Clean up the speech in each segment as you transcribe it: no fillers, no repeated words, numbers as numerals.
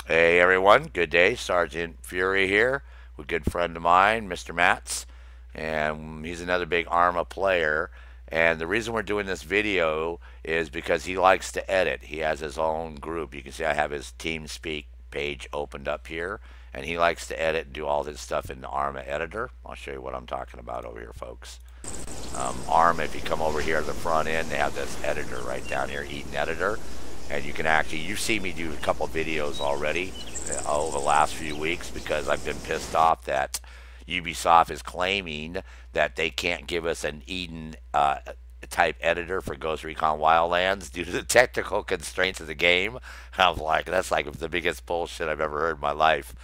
Hey everyone, good day. Sergeant Fury here with a good friend of mine, Mr. Matz, and he's another big Arma player. And the reason we're doing this video is because he likes to edit. He has his own group. You can see I have his TeamSpeak page opened up here, and he likes to edit and do all this stuff in the Arma editor. I'll show you what I'm talking about over here, folks. Arma, if you come over here to the front end, they have this editor right down here, Eden Editor. And you can actually, you've seen me do a couple videos already over the last few weeks because I've been pissed off that Ubisoft is claiming that they can't give us an Eden type editor for Ghost Recon Wildlands due to the technical constraints of the game. I was like, that's like the biggest bullshit I've ever heard in my life.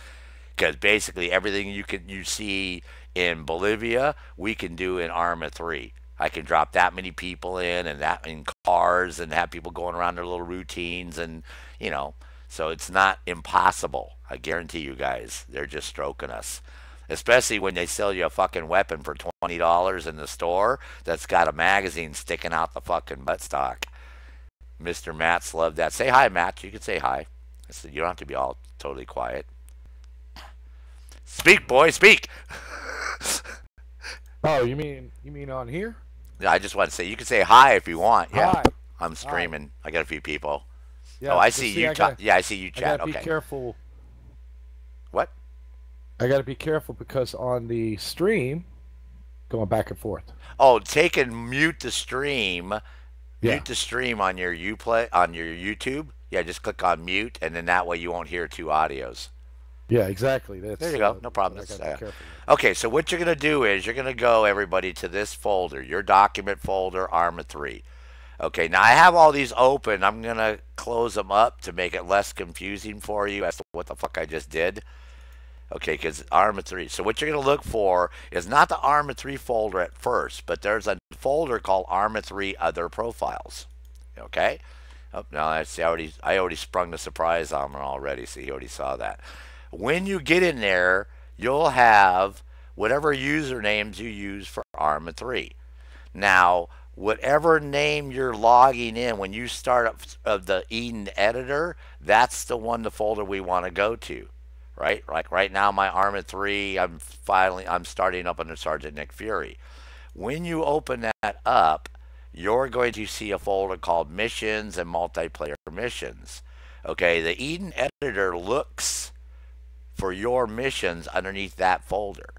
Because basically everything you see in Bolivia, we can do in Arma 3. I can drop that many people in that in cars and have people going around their little routines and so it's not impossible. I guarantee you guys, they're just stroking us. Especially when they sell you a fucking weapon for $20 in the store that's got a magazine sticking out the fucking buttstock. Mr. Matt's loved that. Say hi, Matt. You can say hi. I said you don't have to be all totally quiet. Speak, boy, speak. Oh, you mean on here? I just want to say you can say hi if you want. Yeah, Hi, I'm hi. streaming. I got a few people. Oh, Yeah, I but see see, you. Yeah, I see you I chat. gotta be Okay. careful. What? I gotta be careful because on the stream, going back and forth. Oh, take and mute the stream. Yeah, Mute the stream on your UPlay on your YouTube. Yeah, just click on mute, and then that way you won't hear two audios. yeah, exactly. There That's you go. No what problem. I That's, gotta be careful with. okay, so what you're gonna do is you're gonna go everybody to this folder, your document folder, Arma 3. Okay, now I have all these open. I'm gonna close them up to make it less confusing for you as to what the fuck I just did. Okay, because Arma 3. So what you're going to look for is not the Arma 3 folder at first, but there's a folder called Arma 3 Other Profiles. Okay? Oh, now I see. I already sprung the surprise on him already. See, he already saw that. When you get in there, you'll have whatever usernames you use for Arma 3. Now, whatever name you're logging in when you start up the Eden editor, that's the folder we want to go to, right? Like right now, my Arma 3, I'm starting up under Sergeant Nick Fury. When you open that up, you're going to see a folder called Missions and Multiplayer Missions. Okay, the Eden editor looks for your missions underneath that folder.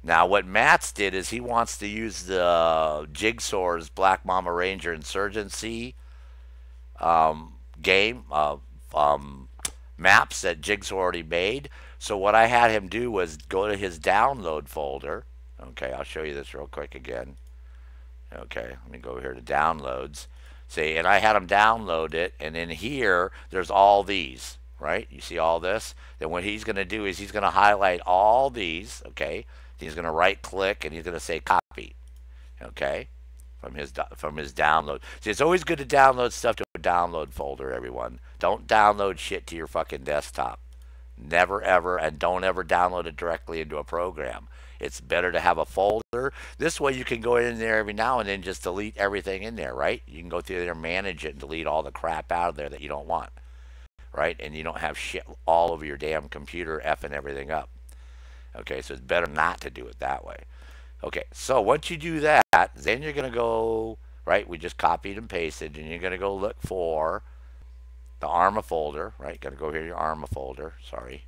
Now, what Matt's did is he wants to use the Jigsaw's Black Mama Ranger Insurgency game maps that Jigsaw already made. So what I had him do was go to his download folder. Okay, I'll show you this real quick again. Okay, let me go here to downloads. See, and I had him download it, and in here, there's all these, right? You see all this? Then what he's going to do is he's going to highlight all these, okay? He's going to right click and he's going to say copy, okay? From his download. See, it's always good to download stuff to a download folder, everyone. Don't download shit to your fucking desktop. Never ever, and don't ever download it directly into a program. It's better to have a folder. This way you can go in there every now and then just delete everything in there, right? You can go through there, manage it, and delete all the crap out of there that you don't want, right? And you don't have shit all over your damn computer effing everything up. Okay, so it's better not to do it that way. Okay, so once you do that, then you're going to go, right? We just copied and pasted, and you're going to go look for the Arma folder, right? Got to go here, your Arma folder. Sorry.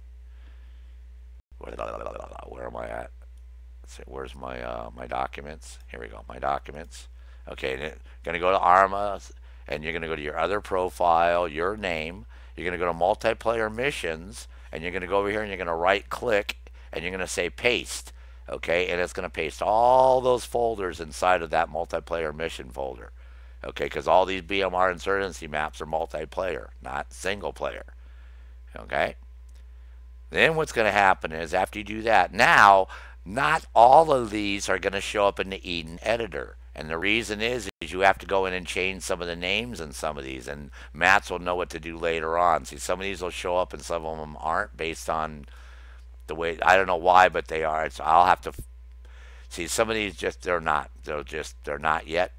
Where am I at? Let's see, where's my documents? Here we go, my documents. Okay, and gonna go to Arma, and you're gonna go to your other profile, your name. You're gonna go to multiplayer missions, and you're gonna go over here and you're gonna right click, and you're gonna say paste. Okay, and it's gonna paste all those folders inside of that multiplayer mission folder. Okay, because all these BMR insurgency maps are multiplayer, not single player. Okay. Then what's going to happen is after you do that, now not all of these are going to show up in the Eden editor. And the reason is you have to go in and change some of the names in some of these, and Mats will know what to do later on. See, some of these will show up and some of them aren't based on the way, I don't know why, but they are. I'll have to see some of these they're not. They're not yet.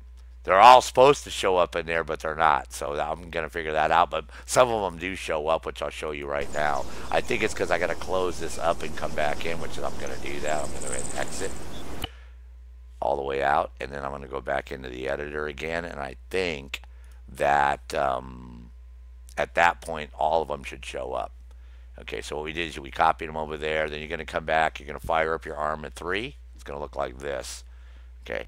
They're all supposed to show up in there, but they're not. So I'm going to figure that out. But some of them do show up, which I'll show you right now. I think it's because I got to close this up and come back in, which I'm going to do that. I'm going to go ahead and exit all the way out. And then I'm going to go back into the editor again. And I think that at that point, all of them should show up. Okay, so what we did is we copied them over there. Then you're going to come back. You're going to fire up your Arma 3. It's going to look like this. Okay,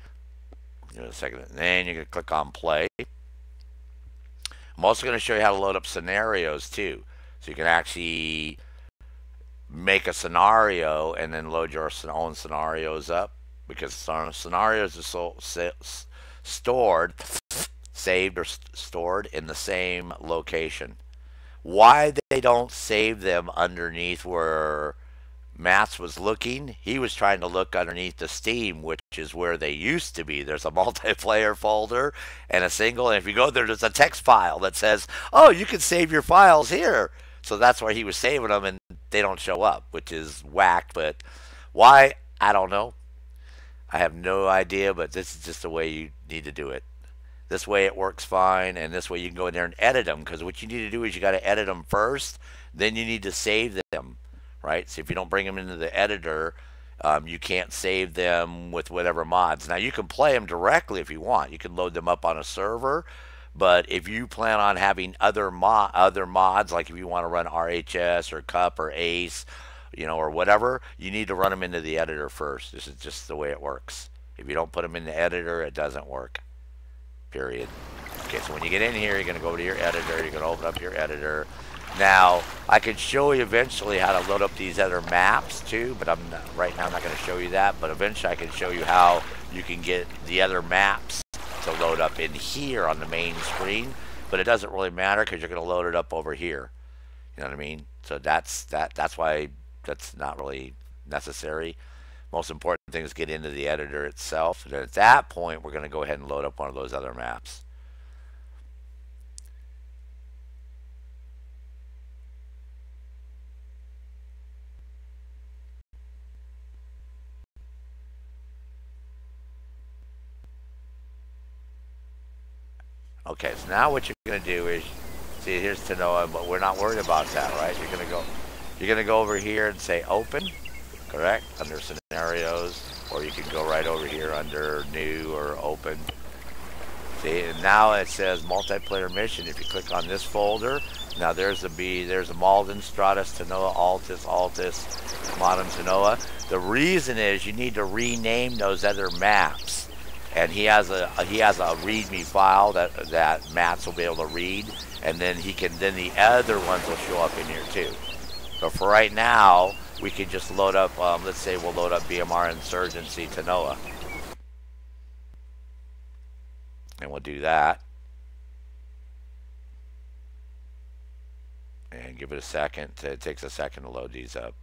in a second. And then you're going to click on play. I'm also going to show you how to load up scenarios too. So you can actually make a scenario and then load your own scenarios up, because scenarios are stored, saved or stored in the same location. Why they don't save them underneath where Mats was looking, he was trying to look underneath the Steam, which is where they used to be. There's a multiplayer folder and a single, and if you go there, there's a text file that says, oh, you can save your files here. So that's where he was saving them, and they don't show up, which is whack. But why? I don't know. I have no idea, but this is just the way you need to do it. This way it works fine, and this way you can go in there and edit them, because what you need to do is you got to edit them first, then you need to save them, right? So if you don't bring them into the editor, you can't save them with whatever mods. Now you can play them directly if you want. You can load them up on a server, but if you plan on having other mods, like if you want to run RHS or Cup or Ace, or whatever, you need to run them into the editor first. This is just the way it works. If you don't put them in the editor, it doesn't work. Period. Okay, so when you get in here, you're going to go to your editor. You're going to open up your editor. Now, I could show you eventually how to load up these other maps too, but right now I'm not going to show you that. But eventually I can show you how you can get the other maps to load up in here on the main screen. But it doesn't really matter, because you're going to load it up over here. You know what I mean? So that's why that's not really necessary. Most important thing is get into the editor itself. And at that point, we're going to go ahead and load up one of those other maps. Okay, so now what you're going to do is, see, here's Tanoa, but we're not worried about that, right? You're going to go over here and say open, correct, under scenarios, or you can go right over here under new or open. See, and now it says multiplayer mission. If you click on this folder, now there's a Malden, Stratus, Tanoa, Altus, Modern Tanoa. The reason is you need to rename those other maps. And he has a README file that Mats will be able to read, and then the other ones will show up in here too. But for right now, we can just load up, let's say we'll load up BMR Insurgency Tanoa. And we'll do that. And give it a second. It takes a second to load these up.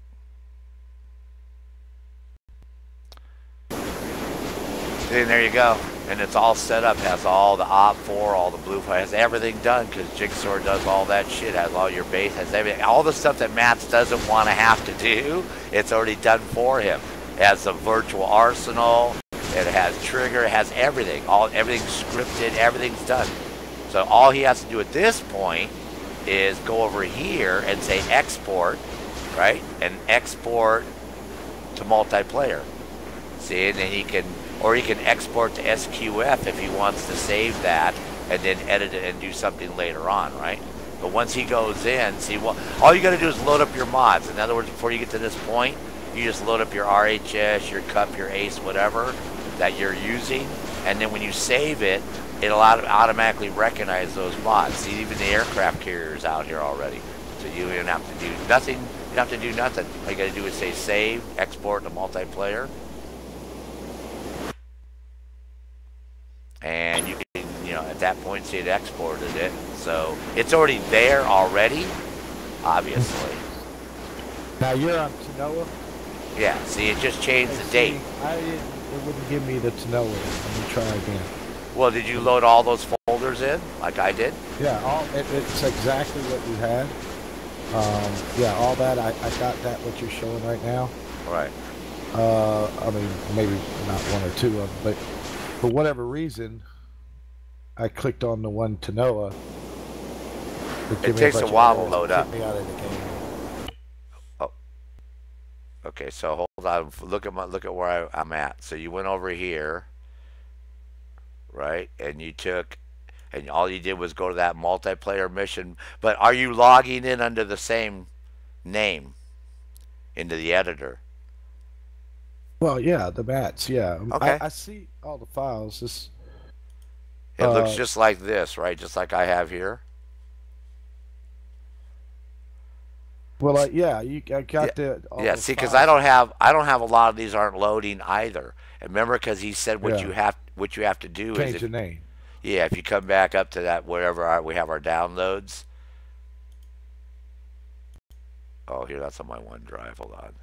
And there you go. And it's all set up. Has all the OP4, all the blue file, has everything done, because Jigsaw does all that shit. Has all your base, has everything. All the stuff that Mats doesn't want to have to do, it's already done for him. It has a virtual arsenal. It has trigger. It has everything. Everything's scripted. Everything's done. So all he has to do at this point is go over here and say export, right? And export to multiplayer. See, and then he can export to SQF if he wants to save that and then edit it and do something later on, right? But once he goes in, see, well, all you got to do is load up your mods. In other words, before you get to this point, you just load up your RHS, your Cup, your Ace, whatever that you're using, and then when you save it, it'll automatically recognize those mods. See, even the aircraft carrier's out here already. So you don't have to do nothing. You don't have to do nothing. All you got to do is say save, export to multiplayer. And you can, at that point, see it exported it. So it's already there already, obviously. Now you're on Tanoa? Yeah, see, it just changed the date. It wouldn't give me the Tanoa. Let me try again. Well, did you load all those folders in, like I did? Yeah, it's exactly what you had. Yeah, all that, I got that, what you're showing right now. Right. I mean, maybe not one or two of them, but for whatever reason, I clicked on the one to Noah. It It gave me a takes a bunch of while to errors load and up. kicked me out of the game. Oh, okay. So hold on. Look at where I'm at. So you went over here, right? And you took, and all you did was go to that multiplayer mission. But are you logging in under the same name into the editor? Well, yeah, the mats. Yeah, Okay. I see all the files. This, It looks uh, just like this, right? Just like I have here. well, yeah, I Yeah, got the all yeah. those See, because I files don't there. have I don't have a lot of these aren't loading either. And remember, because he said Yeah, what you have to do is change if the name. yeah if you come back up to that wherever we have our downloads. Oh, here that's on my OneDrive. Hold on.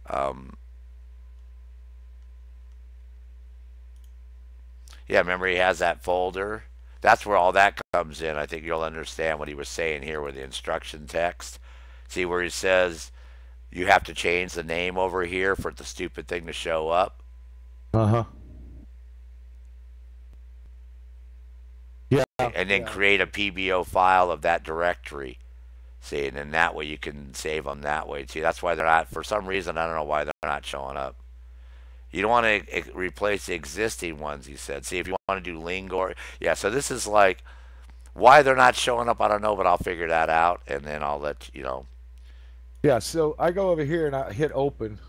Um, yeah, remember he has that folder. That's where all that comes in. I think you'll understand what he was saying here with the instruction text. See where he says you have to change the name over here for the stupid thing to show up, Uh huh. Yeah, and then yeah. create a PBO file of that directory. See, and then that way you can save them that way too. That's why they're not. For some reason, I don't know why they're not showing up. You don't want to replace the existing ones. He said. See if you want to do Lingor. Yeah. So this is like why they're not showing up. I don't know, but I'll figure that out, and then I'll let you know. Yeah, so I go over here and I hit open,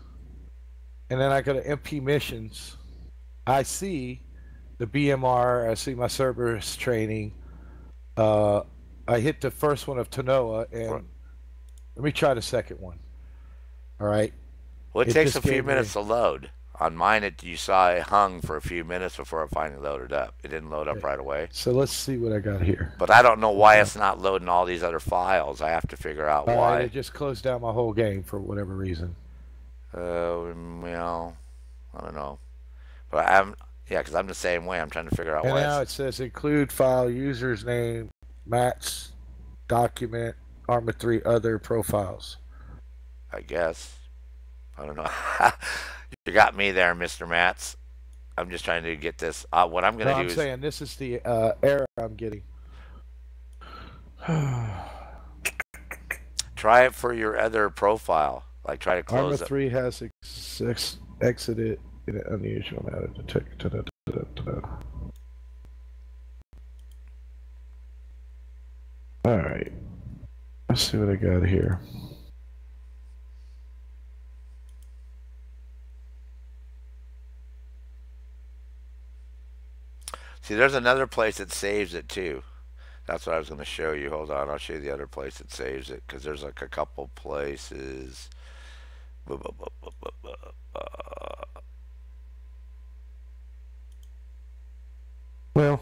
and then I go to MP missions. I see the BMR. I see my Cerberus training. Uh, I hit the first one of Tanoa, and let me try the second one. All right, Well, it it takes a just few gave minutes me. to load. On mine, you saw it hung for a few minutes before it finally loaded up. It didn't load up Okay, right away. so let's see what I got here. But I don't know Hold why on. it's not loading all these other files. I have to figure out All right, why. it just closed down my whole game for whatever reason. Well, I don't know. But I'm, yeah, because I'm the same way. I'm trying to figure out And why now it's, it says include file users name, Matt's document, Arma 3 other profiles. I guess. I don't know. You got me there, Mr. Matz. I'm just trying to get this. What I'm going No, to I'm do is saying this is the error I'm getting. try it for your other profile. Like, try to Arma close it. 3 has exited in an unusual manner. All right. Let's see what I got here. See, there's another place that saves it too. That's what I was going to show you. Hold on, I'll show you the other place that saves it because there's like a couple places. Well,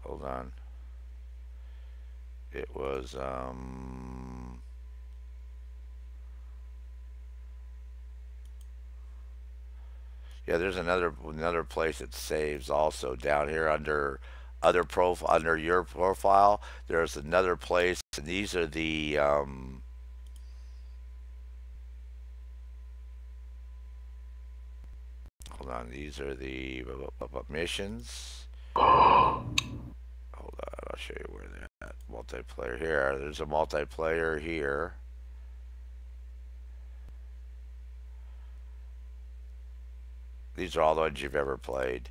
Hold on. It was yeah. There's another place that saves also down here under other profile under your profile. There's another place, and these are the hold on. These are the missions. Hold on, I'll show you where they're at. Multiplayer here. There's a multiplayer here. These are all the ones you've ever played.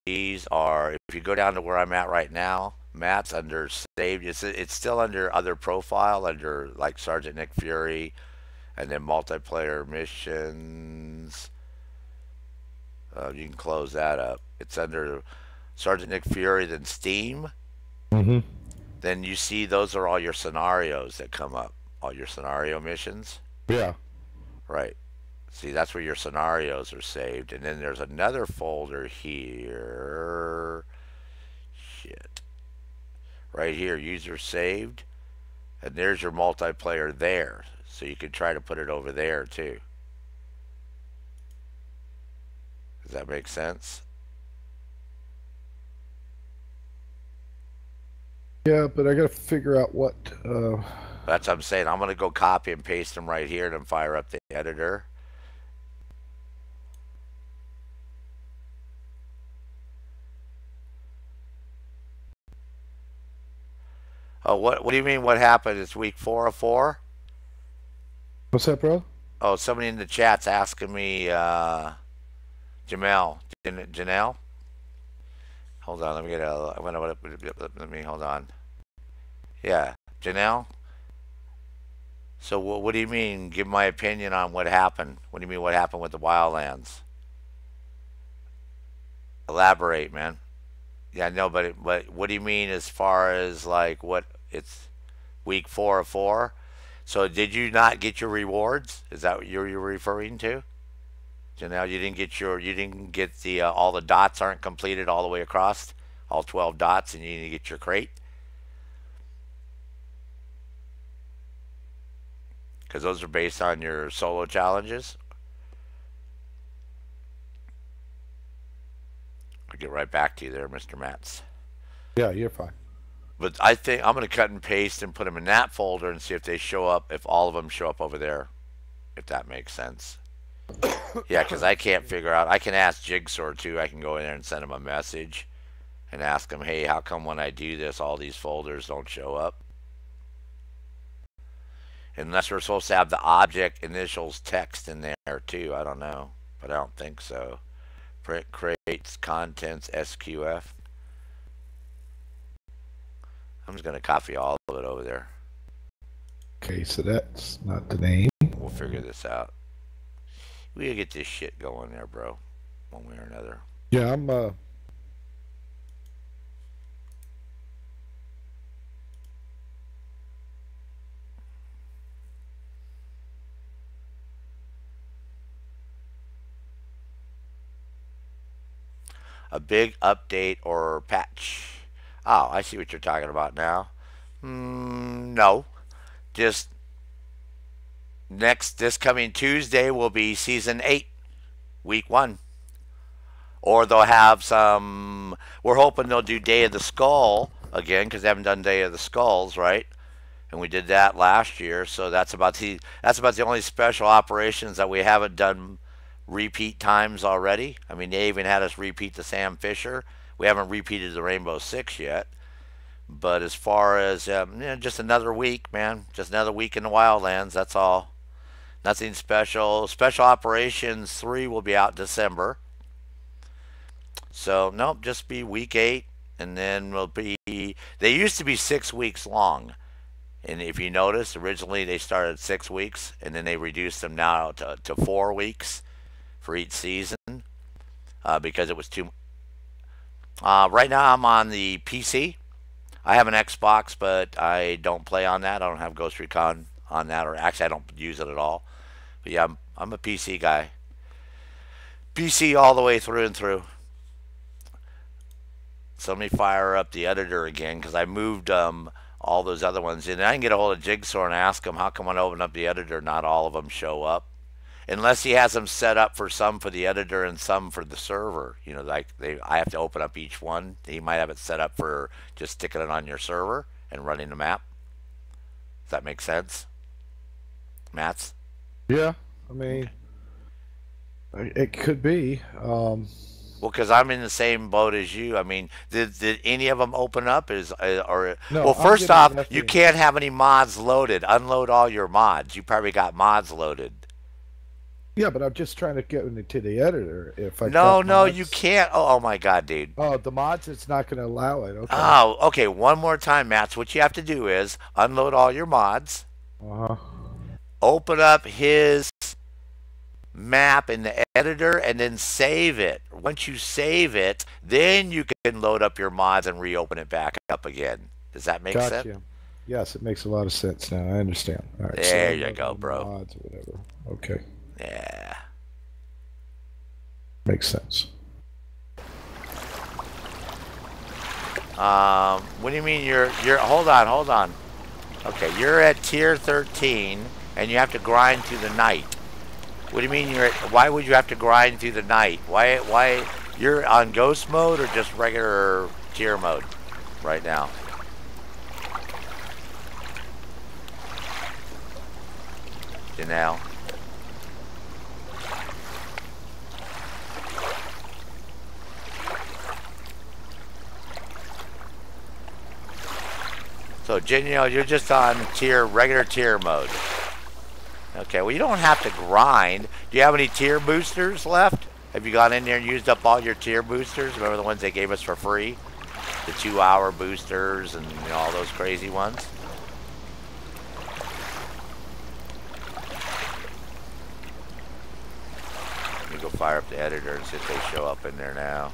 These are, if you go down to where I'm at right now, Matt's under saved. It's still under other profile, under like Sergeant Nick Fury, and then multiplayer missions. You can close that up. It's under Sergeant Nick Fury, then Steam. mm-hmm. Then you see those are all your scenarios that come up, all your scenario missions. Yeah. Right. See, that's where your scenarios are saved. And then there's another folder here. Shit. Right here, user saved. And there's your multiplayer there. So you can try to put it over there too. Does that make sense? Yeah, but I got to figure out what. That's what I'm saying. I'm going to go copy and paste them right here and then fire up the editor. Oh, what do you mean? What happened? It's week 4 of 4. What's that, bro? Oh, somebody in the chat's asking me, Jamel, Janelle. Hold on, let me get a. Let me hold on. Yeah, Janelle. So what do you mean? Give my opinion on what happened. What do you mean? What happened with the wildlands? Elaborate, man. Yeah, no, but what do you mean as far as like what it's week 4 of 4? So did you not get your rewards? Is that what you're referring to? Janelle, you didn't get the all the dots aren't completed all the way across, all 12 dots, and you need to get your crate because those are based on your solo challenges. I'll get right back to you there, Mr. Matz. Yeah, you're fine. But I think I'm going to cut and paste and put them in that folder and see if they show up, if all of them show up over there, if that makes sense. Yeah, because I can't figure out. I can ask Jigsaw too. I can go in there and send him a message and ask him, hey, how come when I do this, all these folders don't show up? Unless we're supposed to have the object initials text in there too. I don't know, but I don't think so. Print crates, contents, SQF. I'm just going to copy all of it over there. Okay, so that's not the name. We'll figure this out. We gotta get this shit going there, bro. One way or another. Yeah, I'm A big update or patch. Oh, I see what you're talking about now. No. Just this coming Tuesday will be season 8, week 1. Or they'll have some. We're hoping they'll do Day of the Skull again because they haven't done Day of the Skulls, right? And we did that last year, so that's about the only special operations that we haven't done repeat times already. I mean, they even had us repeat the Sam Fisher. We haven't repeated the Rainbow Six yet. But as far as just another week, man, just another week in the Wildlands. That's all. Nothing special. Special Operations 3 will be out December. So nope, just be week 8, and then we'll be. They used to be 6 weeks long. And if you notice, originally they started 6 weeks, and then they reduced them now to 4 weeks for each season because it was too. Right now I'm on the PC. I have an Xbox, but I don't play on that. I don't have Ghost Recon on that, or actually I don't use it at all. But yeah, I'm a PC guy. PC all the way through and through. So let me fire up the editor again because I moved all those other ones in. I can get a hold of Jigsaw and ask him how come when I open up the editor, not all of them show up, unless he has them set up for some for the editor and some for the server. You know, like I have to open up each one. He might have it set up for just sticking it on your server and running the map. Does that make sense, Mats? yeah. I mean, it could be. Well, because I'm in the same boat as you. I mean, did any of them open up? Or No, well, I'm first getting off, nothing. you can't have any mods loaded. Unload all your mods. You probably got mods loaded. Yeah, but I'm just trying to get into the editor. If I No, got no, mods. you can't. Oh my God, dude. Oh, the mods, it's not going to allow it. Okay. Oh, okay. One more time, Mats. What you have to do is unload all your mods. Uh-huh. Open up his map in the editor and then save it. Once you save it, then you can load up your mods and reopen it back up again. Does that make sense? Gotcha. Yes, it makes a lot of sense now. I understand. All right. There you go, bro. Mods or whatever. Okay. Yeah. Makes sense. What do you mean you're hold on. Okay, you're at tier 13 and you have to grind through the night. What do you mean why would you have to grind through the night? Why you're on ghost mode or just regular tier mode right now? Janelle. So, you're just on regular tier mode. Okay, well, you don't have to grind. Do you have any tier boosters left? Have you gone in there and used up all your tier boosters? Remember the ones they gave us for free? The 2-hour boosters and all those crazy ones? Let me go fire up the editor and see if they show up in there now.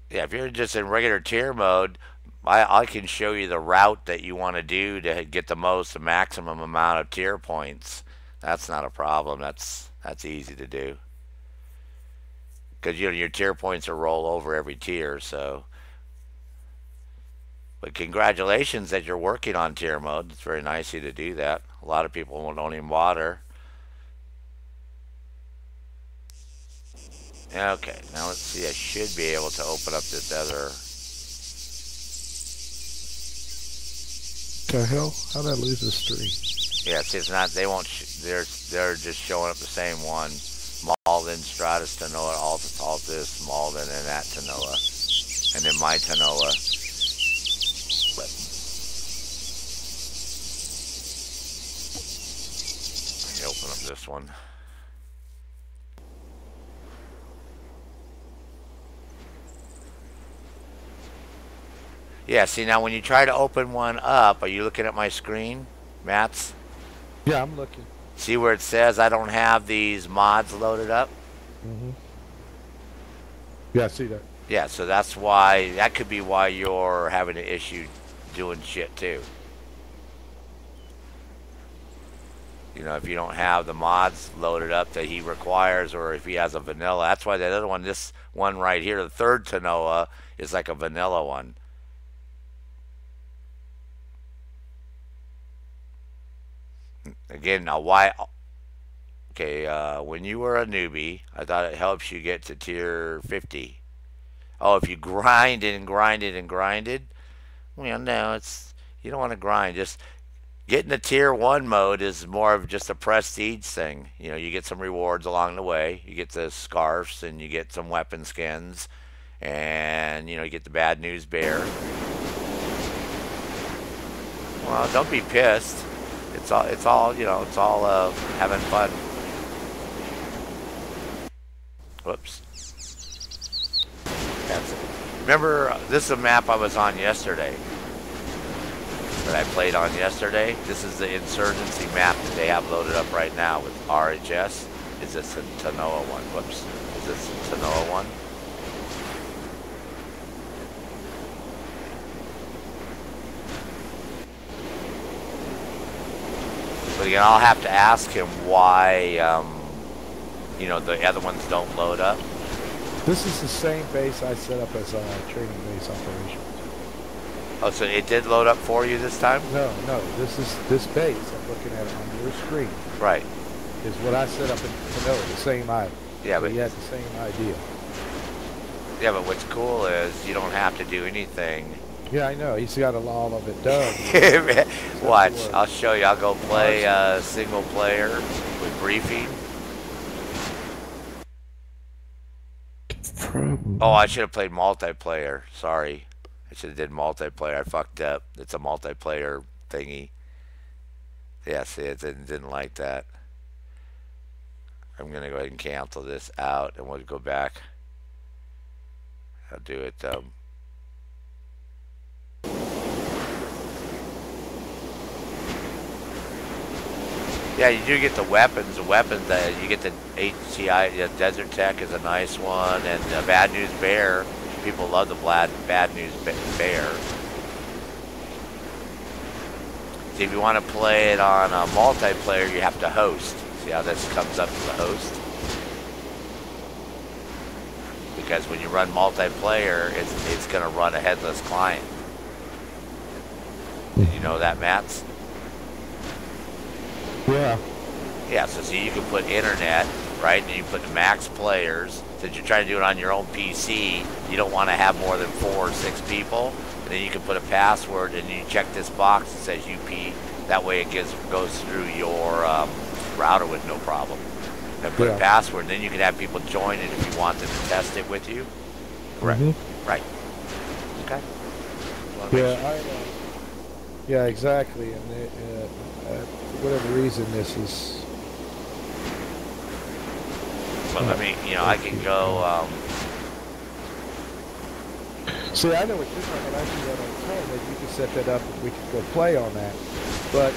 Yeah, if you're just in regular tier mode, I can show you the route that you want to do to get the maximum amount of tier points. That's not a problem. That's easy to do. Because your tier points are roll over every tier, so. But congratulations that you're working on tier mode. It's very nice of you to do that. A lot of people don't even bother. Okay, now let's see. I should be able to open up this other. The hell? How'd I lose this stream? Yeah, see, it's not. They won't. They're just showing up the same one. Malden, Stratus, Tanoa, Altus, Malden, and that Tanoa, and then my Tanoa. But let me open up this one. Yeah, see, now when you try to open one up, are you looking at my screen, Mats? Yeah, I'm looking. See where it says I don't have these mods loaded up? Mm-hmm. Yeah, I see that. Yeah, so that's why, that could be why you're having an issue doing shit too. If you don't have the mods loaded up that he requires, or if he has a vanilla. That's why that other one, this one right here, the third Tanoa, is like a vanilla one. Again, now why? Okay, when you were a newbie, I thought it helps you get to tier 50. Oh, if you grinded and grinded and grinded, well, no, you don't want to grind. Just getting to tier 1 mode is more of just a prestige thing. You get some rewards along the way. You get the scarfs and you get some weapon skins, and you get the bad news bear. Well, don't be pissed. It's all having fun. Whoops. Remember, this is a map I was on yesterday. That I played on yesterday. This is the Insurgency map that they have loaded up right now with RHS. Is this a Tanoa one? Whoops. Is this a Tanoa one? But again, I'll have to ask him why, the other ones don't load up. This is the same base I set up as a training base operation. Oh, so it did load up for you this time? No, this base I'm looking at on your screen. Right. Is what I set up in Manila, the same item. Yeah, so but you had the same idea. Yeah, but what's cool is you don't have to do anything. Yeah, I know. He's got all of it done. Watch, I'll show you. I'll go play single player with briefing. Oh, I should have played multiplayer. Sorry. I should have did multiplayer. I fucked up. It's a multiplayer thingy. Yeah, see, it didn't like that. I'm going to go ahead and cancel this out, and we'll go back. I'll do it. Yeah, you do get the weapons. The weapons, you get the HCI, Desert Tech is a nice one, and Bad News Bear. People love the Bad News Bear. See, if you want to play it on multiplayer, you have to host. See how this comes up to the host? Because when you run multiplayer, it's going to run a headless client. Did you know that, Mats? Yeah. Yeah, so see, you can put internet, right? And you put the max players. Since you're trying to do it on your own PC, you don't want to have more than 4 or 6 people. And then you can put a password, and you check this box that says UP. That way it goes through your router with no problem. and put a Yeah. password. And then you can have people join it if you want them to test it with you. Correct. Hmm. Right. Okay. Just want to make Yeah. sure. Yeah. Exactly. And for whatever reason, this is. But let Oh, me, I thank can you. go. See, I know what you're talking about. Actually, what I'm saying that you can set that up and we can go play on that. But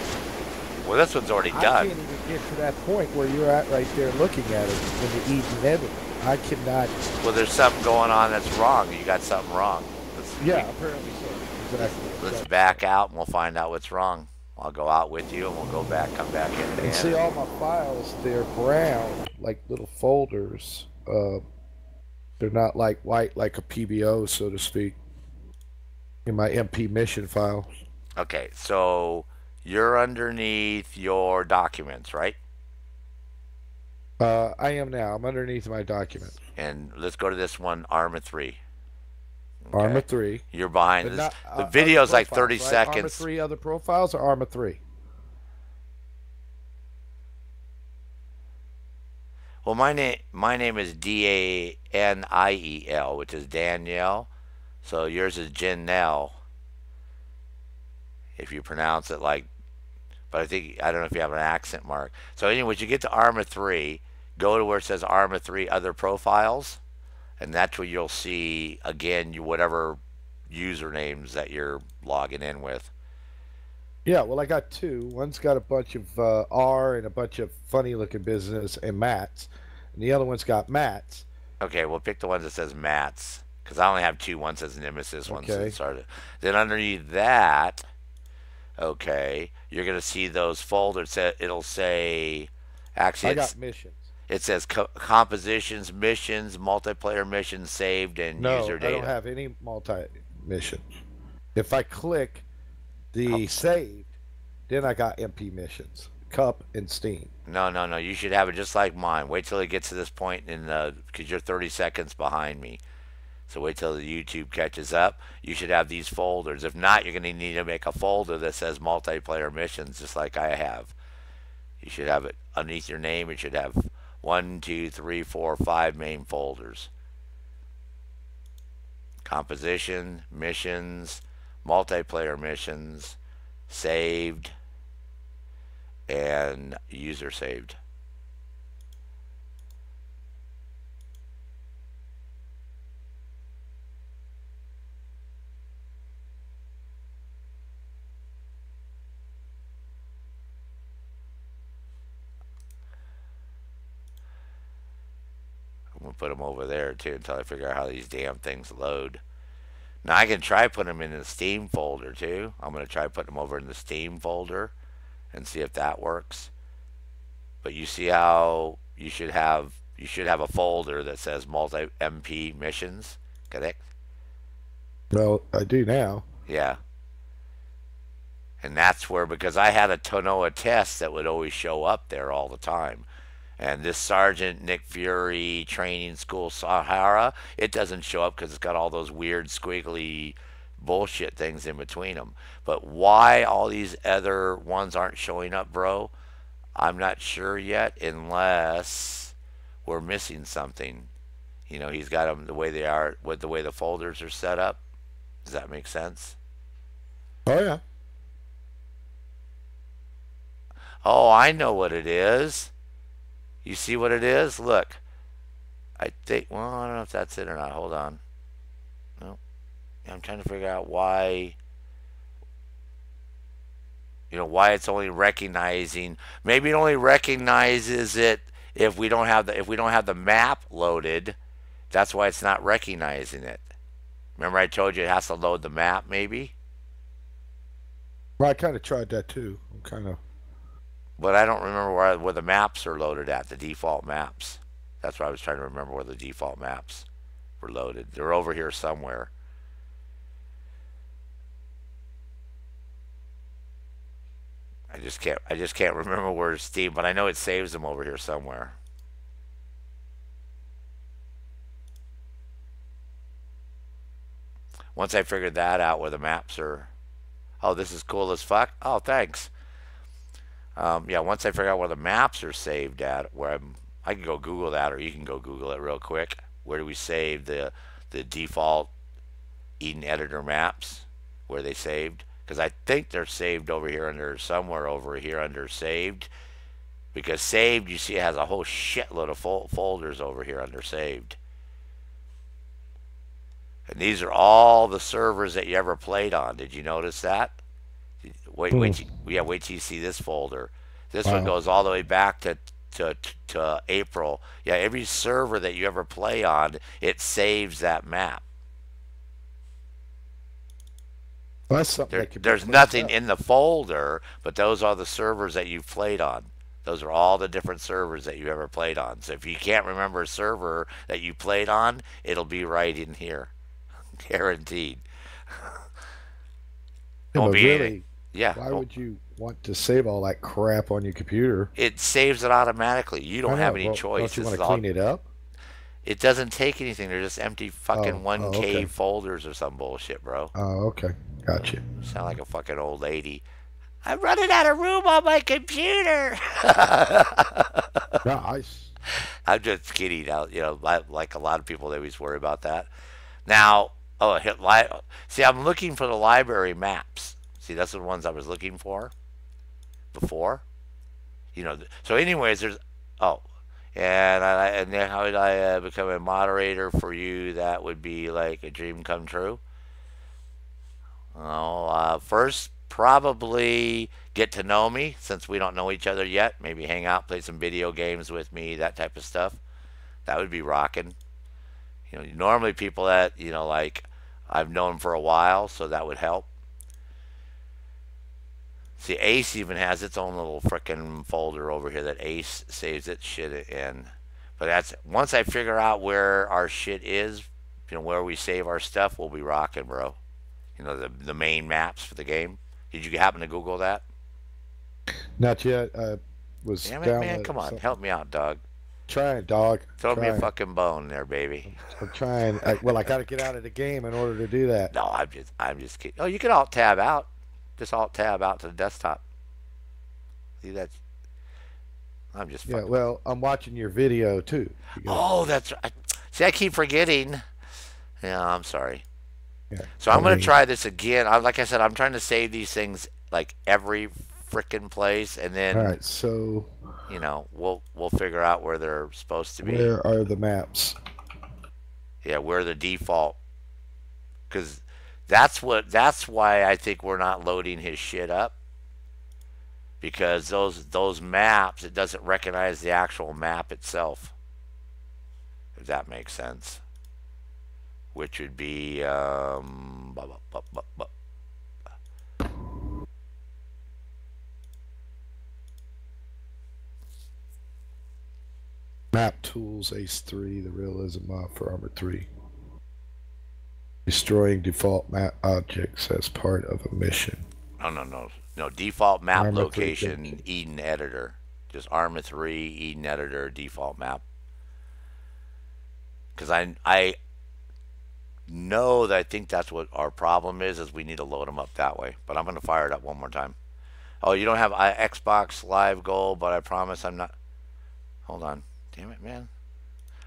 Well, this one's already I can't done. even get to that point where you're at right there looking at it when you eat inevitable. I cannot. Well, there's something going on that's wrong. You got something wrong. Yeah, apparently so. Exactly. Let's Exactly so. back out and we'll find out what's wrong. I'll go out with you and we'll go back, come back in And again. see, And all my files, they're brown, like little folders. They're not like white, like a PBO, so to speak, in my MP mission files. okay, so you're underneath your documents, right? I am now. I'm underneath my documents. And let's go to this one, Arma 3. Arma Okay. 3. You're behind But this. not The other video is like 30 profiles, right? Arma seconds. 3 other profiles or Arma 3? Well, my name is Daniel, which is Danielle. So yours is Janelle, if you pronounce it like. But I don't know if you have an accent mark. So, anyways, you get to Arma 3, go to where it says Arma 3 Other Profiles, and that's where you'll see again whatever usernames that you're logging in with. Yeah, well, I got two. One's got a bunch of R and a bunch of funny looking business and Mats, and the other one's got Mats. Okay, we'll pick the ones that says Mats because I only have two. One says Nemesis, one says Okay, Started. Then underneath that, okay, you're gonna see those folders. It'll say, actually, I got missions. it says compositions, missions, multiplayer missions saved, and No, user I don't data. have any multi missions. If I click Oh, the saved, then I got MP missions, Cup and Steam. no, no, no. You should have it just like mine. Wait till it gets to this point in the because you're 30 seconds behind me. So wait till the YouTube catches up. You should have these folders. If not, you're going to need to make a folder that says multiplayer missions, just like I have. You should have it underneath your name. It should have one, two, three, four, five main folders: composition, missions, multiplayer missions, saved, and user saved. I'm gonna put them over there too until I figure out how these damn things load. Now I can try putting them in the Steam folder too. I'm gonna try putting them over in the Steam folder and see if that works. But you see how you should have a folder that says multi MP missions. Correct? Well, I do now. Yeah. And that's where because I had a Tonoa test that would always show up there all the time. And this Sergeant Nick Fury Training School Sahara, it doesn't show up because it's got all those weird squiggly bullshit things in between them. But why all these other ones aren't showing up, bro? I'm not sure yet, unless we're missing something. He's got them the way they are, with the way the folders are set up. Does that make sense? Oh yeah. Oh, I know what it is. You see what it is? Look, I think. Well, I don't know if that's it or not. Hold on. No, I'm trying to figure out why. Why it's only recognizing. Maybe it only recognizes it if we don't have the map loaded. That's why it's not recognizing it. Remember I told you it has to load the map, maybe? Well, I kind of tried that too. I'm kind of. But I don't remember where the maps are loaded at, the default maps. That's why I was trying to remember where the default maps were loaded. They're over here somewhere. I just can't remember where Steam, but I know it saves them over here somewhere. Once I figured that out where the maps are. Oh, this is cool as fuck. Oh, thanks. Yeah, once I figure out where the maps are saved at, where I can go Google that, or you can go Google it real quick. Where do we save the default Eden editor maps? Where they saved? Because I think they're saved over here under somewhere over here under saved. Because saved, you see, it has a whole shitload of folders over here under saved. And these are all the servers that you ever played on. Did you notice that? Hmm. Wait till you see this folder. This one Wow. goes all the way back to April. Yeah, every server that you ever play on, it saves that map. Well, that's something that could be There's cleaned nothing up. in the folder, but those are the servers that you've played on. Those are all the different servers that you ever played on. So if you can't remember a server that you played on, it'll be right in here. Guaranteed. Yeah, Won't but be any. really, Yeah. why would you want to save all that crap on your computer? It saves it automatically. You I don't have know. any Well, don't choice. you This want is to all. clean it up? It doesn't take anything. They're just empty fucking Oh, 1K okay. folders or some bullshit, bro. Oh, okay. Gotcha. Sound like a fucking old lady. I'm running out of room on my computer. Nice. I'm just kidding. Like a lot of people, they always worry about that. Now, see, I'm looking for the library maps. See, that's the ones I was looking for before. So anyways, oh, and then how did I become a moderator for you? That would be like a dream come true. Oh, first probably get to know me since we don't know each other yet. Maybe hang out, play some video games with me, that type of stuff. That would be rocking. Normally people that like I've known for a while, so that would help. See, Ace even has its own little frickin' folder over here that Ace saves its shit in. But that's once I figure out where our shit is, where we save our stuff, we'll be rocking, bro. The main maps for the game. Did you happen to Google that? Not yet. I was Damn it, man! Come downloading on, something. help me out, dog. Trying, dog. Throw me a Trying. fucking bone there, baby. I'm trying. Well, I got to get out of the game in order to do that. No, I'm just kidding. Oh, you can alt tab out. Just alt tab out to the desktop. See that? I'm just Yeah. fucking with you. Well, I'm watching your video too. Oh, that's right. See, I keep forgetting. Yeah, I'm sorry. Yeah. So I I'm gonna mean, try this again. Like I said, I'm trying to save these things like every frickin' place, and all then right. So, we'll figure out where they're supposed to be. where are the maps? Yeah, where the default, because that's why I think we're not loading his shit up because those maps, it doesn't recognize the actual map itself. If that makes sense, which would be Map tools, Ace 3, the realism mod for Armor 3. Destroying default map objects as part of a mission. no default map Armor 3 location Eden editor, just Arma 3 Eden editor default map. Because I know that I think that's what our problem is we need to load them up that way. But I'm gonna fire it up one more time. Oh, you don't have Xbox Live Gold, but I promise I'm not. Hold on, damn it, man.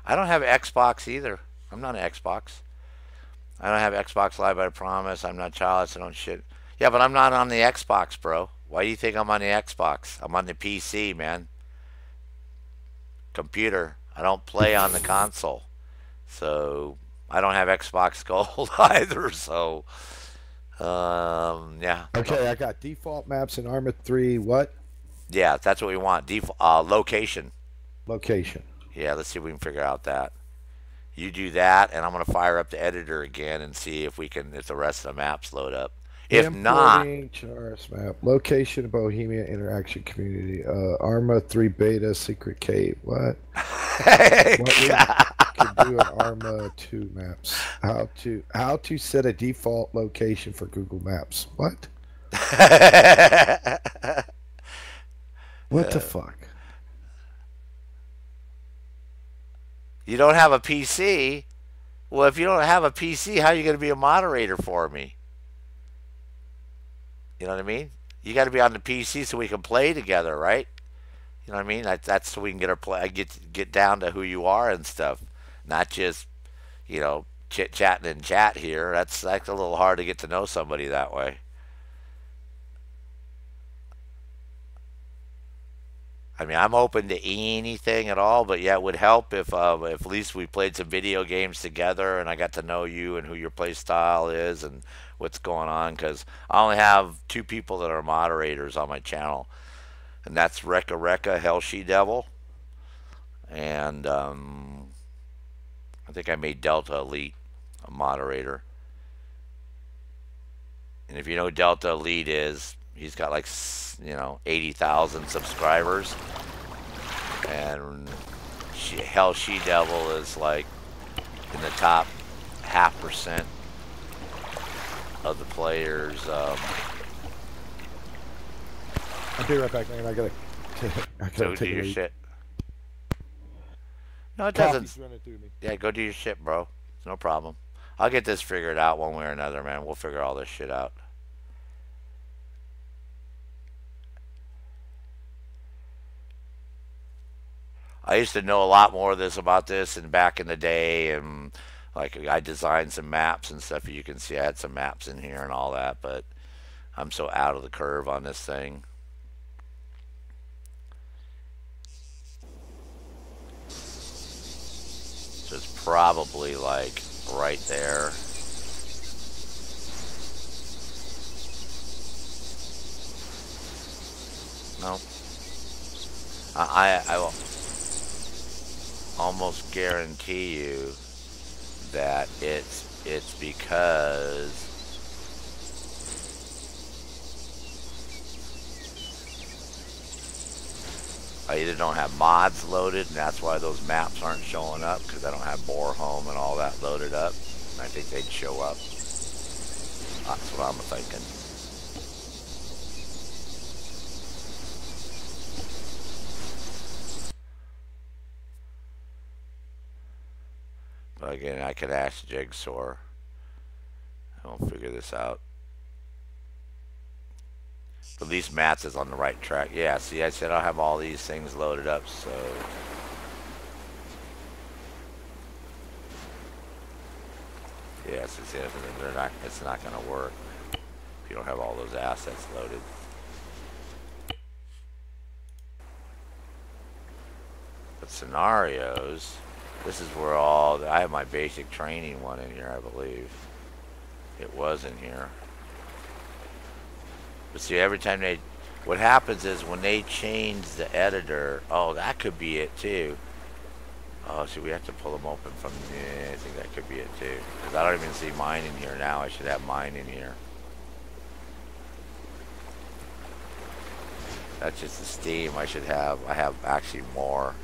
I don't have Xbox either. I'm not an Xbox. I don't have Xbox Live, but I promise I'm not childish. I don't shit. Yeah, but I'm not on the Xbox, bro. Why do you think I'm on the Xbox? I'm on the PC, man. Computer. I don't play on the console. So I don't have Xbox Gold either. So yeah, Okay, I got default maps in Armor 3. What? yeah, that's what we want. Location. Location. Yeah, let's see if we can figure out that. You do that, and I'm gonna fire up the editor again and see if the rest of the maps load up. If not, Importing Charis map. Location Bohemia Interaction Community. Arma 3 Beta Secret Cave. What? What we can do in Arma 2 maps. How to set a default location for Google Maps. What? What the fuck? you don't have a PC. Well, if you don't have a PC, how are you gonna be a moderator for me? You know what I mean? You got to be on the PC so we can play together, right? You know what I mean? That's so we can get our play, get down to who you are and stuff, not just chit chatting in chat here. That's a little hard to get to know somebody that way. I mean, I'm open to anything at all, but yeah, it would help if at least we played some video games together and I got to know you and who your play style is and what's going on. Because I only have two people that are moderators on my channel, and that's Rekka Rekka Hell She Devil, and I think I made Delta Elite a moderator. And if you know who Delta Elite is, he's got like 80,000 subscribers, and Hell She Devil is like in the top half percent of the players. I'll be right back, man. I gotta So do take a your leak. shit. No, it Coffee's doesn't. running through me. Yeah, go do your shit, bro. It's no problem. I'll get this figured out one way or another, man. We'll figure all this shit out. I used to know a lot more of this about this and back in the day, and like I designed some maps and stuff. You can see I had some maps in here and all that, but I'm so out of the curve on this thing. So it's probably like right there. No, I will almost guarantee you that it's because I either don't have mods loaded, and that's why those maps aren't showing up, because I don't have Borehome and all that loaded up. And I think they'd show up. That's what I'm thinking. But again, I could ask Jigsaw. I'll figure this out. But at least Matt's is on the right track. Yeah, see, I said I'll have all these things loaded up, so yeah, so see, it's not gonna work if you don't have all those assets loaded. But scenarios, this is where I have my basic training one in here, I believe. It was in here. But see, every time what happens is when they change the editor, oh, that could be it too. Oh, see, we have to pull them open from, yeah, I think that could be it too. Because I don't even see mine in here now. I should have mine in here. That's just the Steam. I have actually more.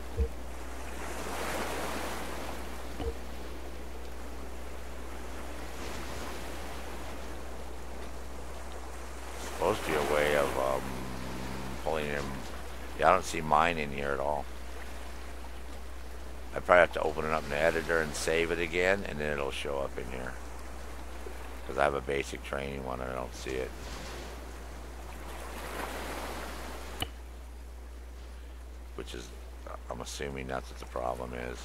Supposed to be a way of pulling him. Yeah, I don't see mine in here at all. I probably have to open it up in the editor and save it again, and then it'll show up in here. Because I have a basic training one and I don't see it. Which is, I'm assuming that's what the problem is.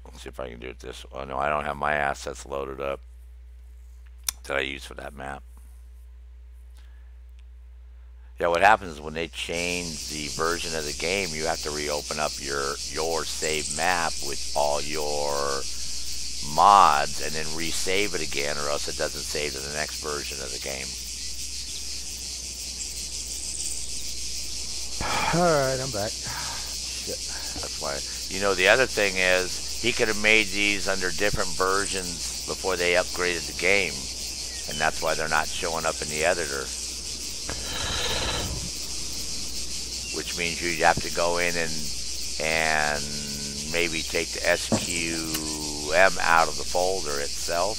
Let's see if I can do it this way. Oh no, I don't have my assets loaded up that I use for that map. Yeah, what happens is when they change the version of the game, you have to reopen up your saved map with all your mods and then resave it again, or else it doesn't save to the next version of the game. Alright, I'm back. Shit. That's why. The other thing is, he could have made these under different versions before they upgraded the game, and that's why they're not showing up in the editor. Which means you'd have to go in and maybe take the SQM out of the folder itself.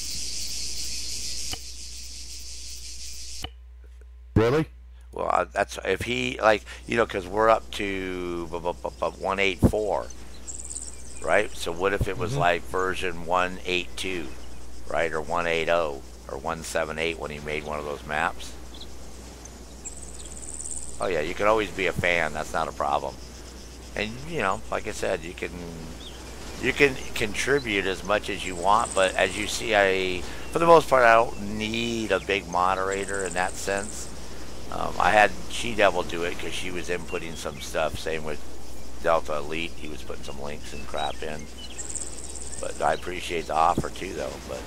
Really? Well, that's if he because we're up to 184, right? So what if it was like version 182, right, or 180? or 178 when he made one of those maps. Oh yeah, you can always be a fan. That's not a problem. And like I said, you can contribute as much as you want, but as you see, for the most part, I don't need a big moderator in that sense. I had She Devil do it because she was inputting some stuff. Same with Delta Elite, he was putting some links and crap in. But I appreciate the offer too, though. But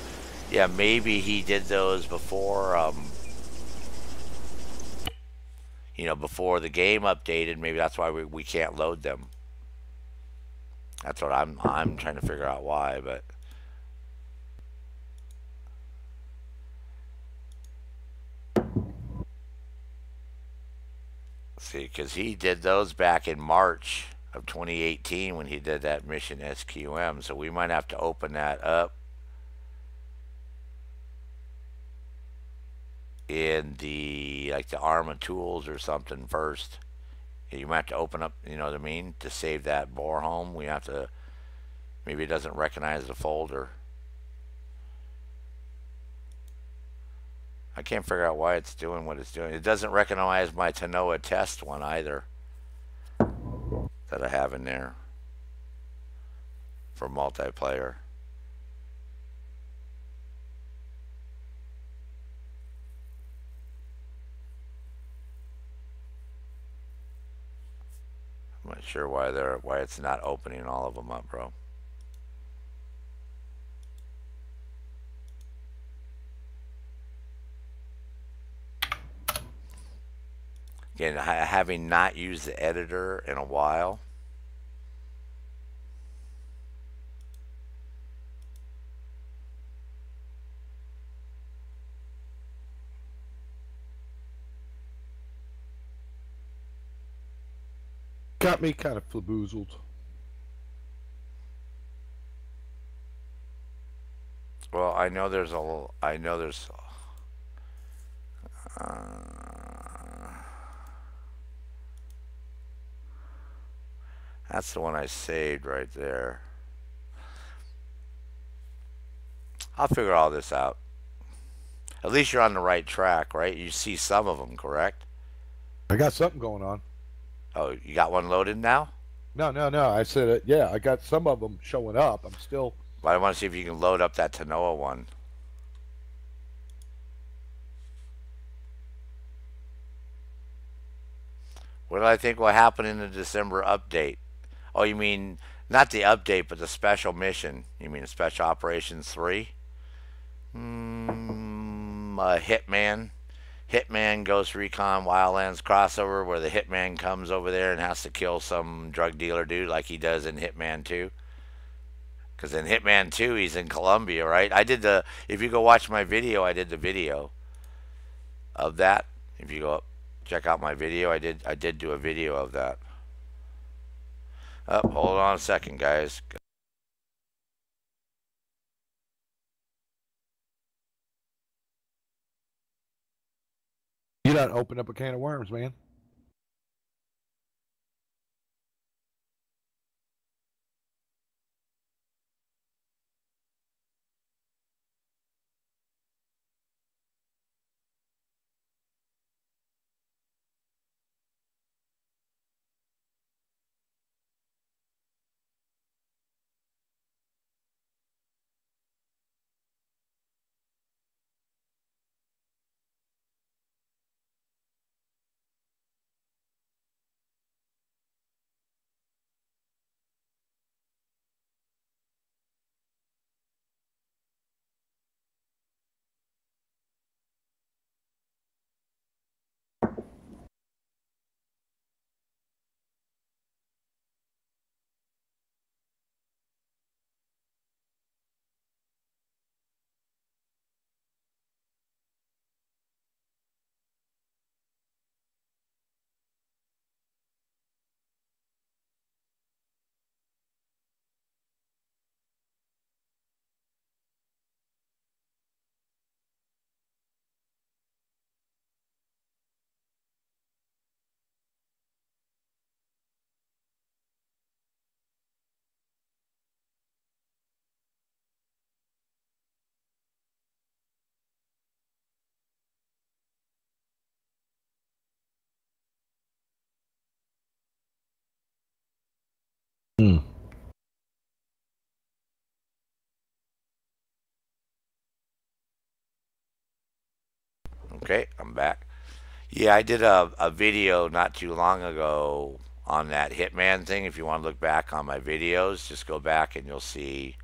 yeah, maybe he did those before, before the game updated. Maybe that's why we can't load them. That's what I'm trying to figure out why. But see, because he did those back in March of 2018 when he did that mission SQM. So we might have to open that up in the like the Arma tools or something first. You might have to open up, you know what I mean, to save that bore home. We have to, maybe it doesn't recognize the folder. I can't figure out why it's doing what it's doing. It doesn't recognize my Tanoa test one either that I have in there for multiplayer. I'm not sure why it's not opening all of them up, bro. Again, having not used the editor in a while, Got me kind of flaboozled. well, I know there's, uh, that's the one I saved right there. I'll figure all this out. At least you're on the right track, right? You see some of them, correct? I got something going on. Oh, you got one loaded now? No, no, no. I said, yeah, I got some of them showing up. I'm still. But I want to see if you can load up that Tanoa one. What do I think will happen in the December update? Oh, you mean not the update, but the special mission? You mean Special Operations 3? Hitman. Hitman Ghost Recon Wildlands crossover where the Hitman comes over there and has to kill some drug dealer dude like he does in Hitman 2. Because in Hitman 2, he's in Colombia, right? If you go watch my video, I did the video of that. If you go up, check out my video, I did do a video of that. Oh, hold on a second, guys. You done opened up a can of worms, man. Okay, I'm back. Yeah, I did a video not too long ago on that Hitman thing. If you want to look back on my videos, just go back and you'll see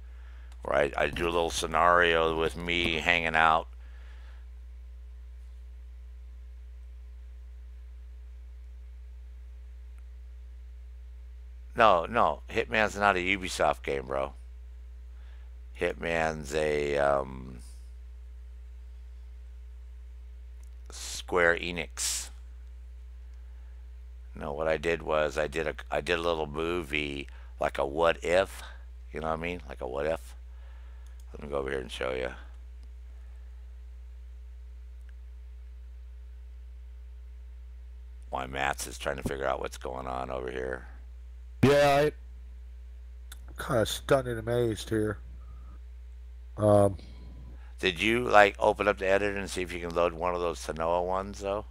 where I do a little scenario with me hanging out. No, no, Hitman's not a Ubisoft game, bro. Hitman's a Square Enix. No, what I did was I did a little movie like a what if, you know what I mean? Like a what if. Let me go over here and show you. Why Mats is trying to figure out what's going on over here. Yeah, I'm kind of stunned and amazed here. Um, Did you like open up the editor and see if you can load one of those Sanoa ones though?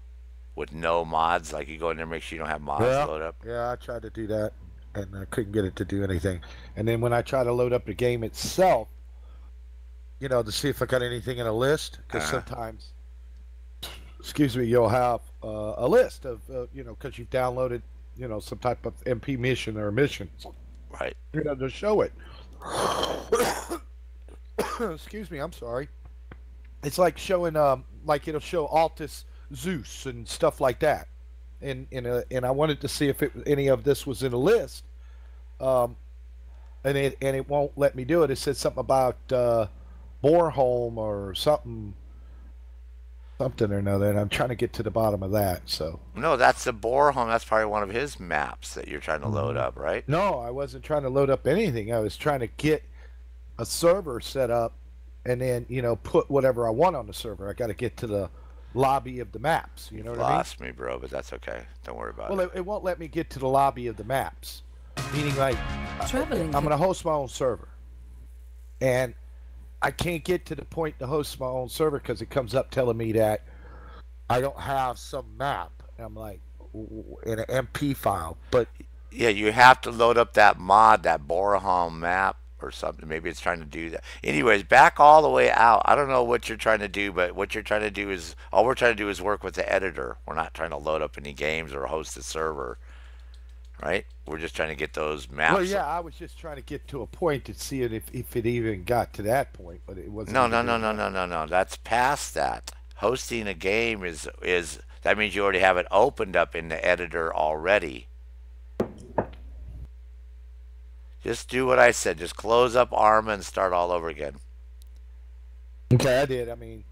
With no mods, like you go in there and make sure you don't have mods yeah, load up. yeah, I tried to do that, and I couldn't get it to do anything. And then when I try to load up the game itself, to see if I got anything in a list, because Uh, sometimes, excuse me, you'll have a list of, because you've downloaded, some type of MP mission or mission, right. to show it. Excuse me, I'm sorry. It's like showing, like it'll show Altus Zeus and stuff like that. And I wanted to see if any of this was in a list, um, and it won't let me do it. It said something about Bornholm or something or another, and I'm trying to get to the bottom of that. So No, that's the Borehome. That's probably one of his maps that you're trying to load hmm up, right? no, I wasn't trying to load up anything. I was trying to get a server set up, and then put whatever I want on the server. I got to get to the lobby of the maps. You know You've what I mean? lost me, bro, but that's okay. Don't worry about Well, it. it won't let me get to the lobby of the maps. Meaning, like, Traveling. I'm going to host my own server. And I can't get to the point to host my own server because it comes up telling me that I don't have some map. And I'm like, in an MP file. But, Yeah, you have to load up that mod, that Borehome map or something. Maybe it's trying to do that. Anyways, back all the way out. I don't know what you're trying to do, but what you're trying to do is all we're trying to do is work with the editor. We're not trying to load up any games or host a server, right? We're just trying to get those well, maps. yeah, I was just trying to get to a point to see it if it even got to that point. But it wasn't No, even no, no, doing no, that. no, no, no. That's past that. Hosting a game is that means you already have it opened up in the editor already. Just do what I said. Just close up Arma and start all over again. Okay, I did. I mean,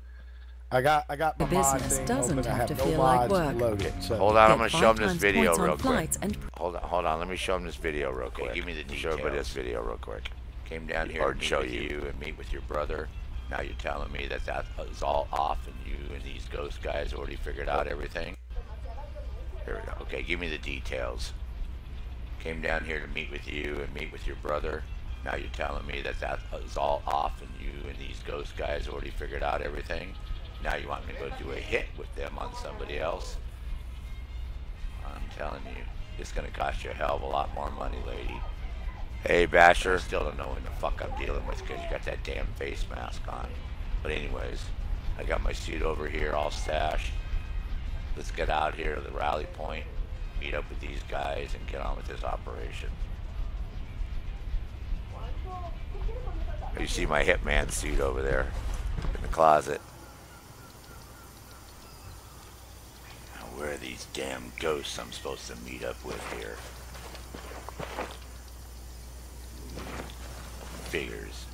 I got The my mod business thing doesn't open. I have have to no feel like mods work. loaded. Hold So on, I'm Get gonna show 5 them this times video points real on quick. flights and Hold on. Let me show them this video real quick. Okay, give me the Show everybody this details. video real quick. Came down here Or to meet show with you. you and meet with your brother. Now you're telling me that that is all off and you and these ghost guys already figured out everything? Here we go. Okay, give me the details. Came down here to meet with you and meet with your brother. Now you're telling me that that is all off and you and these ghost guys already figured out everything? Now you want me to go do a hit with them on somebody else? I'm telling you, it's gonna cost you a hell of a lot more money, lady. Hey, I Basher. still don't know what the fuck I'm dealing with because you got that damn face mask on. But anyways, I got my suit over here all stashed. Let's get out here to the rally point, meet up with these guys, and get on with this operation. You see my Hitman suit over there in the closet. Now, where are these damn ghosts I'm supposed to meet up with here? Figures.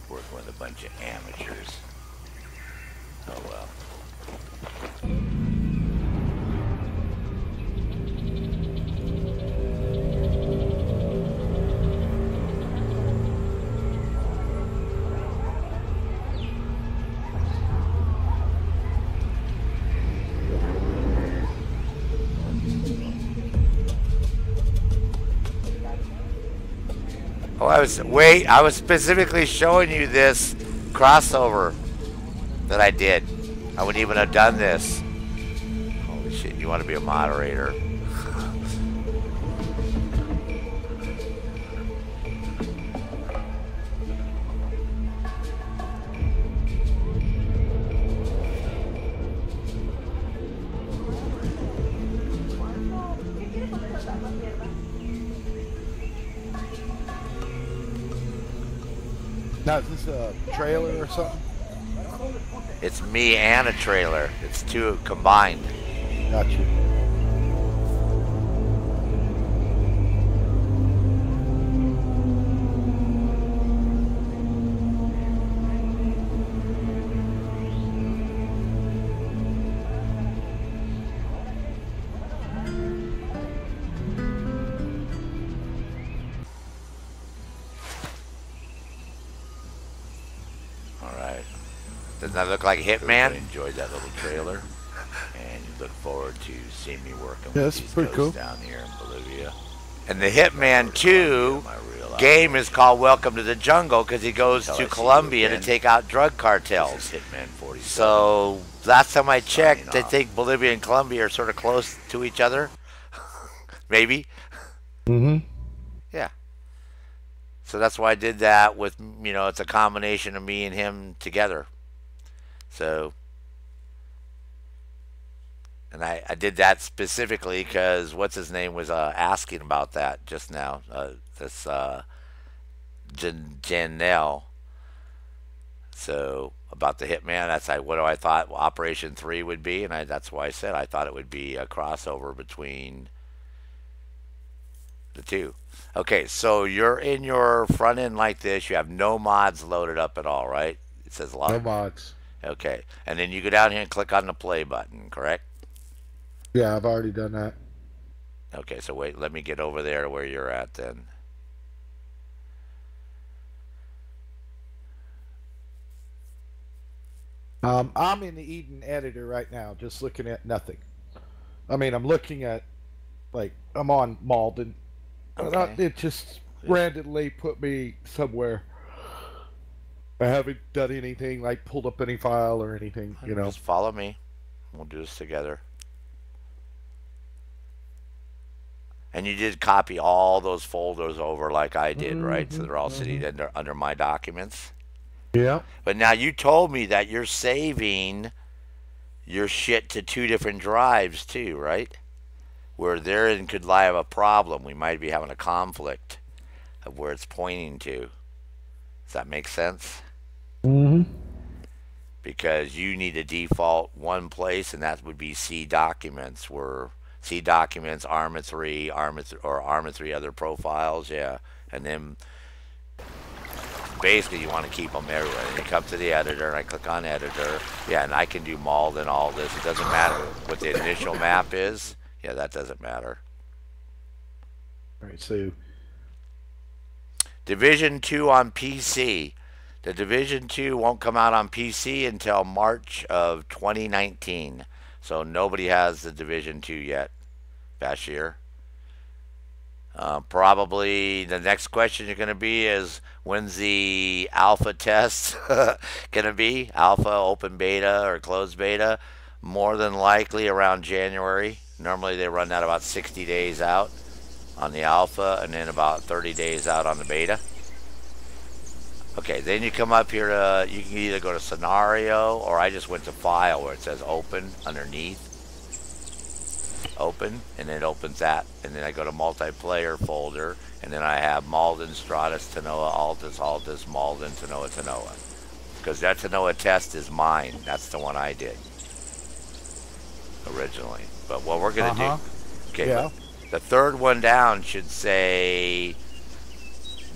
Working with a bunch of amateurs. Oh well. Oh, I was specifically showing you this crossover that I did. I wouldn't even have done this. Holy shit, you want to be a moderator? Now, is this a trailer or something? It's me and a trailer. It's two combined. Got you. All right. Doesn't that look like Hitman? Everybody enjoyed that little trailer, and you look forward to seeing me working with these pretty ghosts cool. down here in Bolivia. And the Hitman 2 game is called Welcome to the Jungle because he goes to Colombia to take out drug cartels. Hitman 47. So last time I checked, I think Bolivia and Colombia are sort of close to each other. Maybe. Mm-hmm. Yeah. So that's why I did that with, you know, it's a combination of me and him together. So, and I did that specifically because what's his name was asking about that just now. This Janelle. So about the Hitman, that's what I thought Operation 3 would be, and that's why I said I thought it would be a crossover between the two. Okay, so you're in your front end like this. You have no mods loaded up at all, right? It says a lot. No mods. Okay, and then you go down here and click on the play button, correct? Yeah, I've already done that. Okay, so wait, let me get over there to where you're at then. I'm in the Eden editor right now, just looking at nothing. I mean, I'm looking at, like, I'm on Malden. Okay. It just randomly put me somewhere. I haven't done anything, like pulled up any file or anything, you know. Just follow me. We'll do this together. And you did copy all those folders over like I did, right? So they're all sitting under my documents. Yeah. But now you told me that you're saving your shit to two different drives too, right? Where therein could lie a problem. We might be having a conflict of where it's pointing to. Does that make sense? Mm-hmm. Because you need a default one place, and that would be C documents, where C documents, Arma 3, Arma 3 other profiles, yeah. And then basically you want to keep them everywhere. And you come to the editor, and I click on editor. Yeah, and I can do Mald and all this. It doesn't matter what the initial map is. Yeah, that doesn't matter. All right, so Division 2 on PC. The Division 2 won't come out on PC until March of 2019. So nobody has the Division 2 yet, Bashir. Probably the next question you're going to be is, when's the alpha test going to be? Alpha, open beta, or closed beta? More than likely around January. Normally they run that about 60 days out on the alpha and then about 30 days out on the beta. Okay, then you come up here to, you can either go to scenario, or I just went to file where it says open underneath. Open, and then it opens that. And then I go to multiplayer folder, and then I have Malden, Stratus, Tanoa, Altus, Malden, Tanoa. Because that Tanoa test is mine. That's the one I did originally. But what we're going to do, okay, yeah. The third one down should say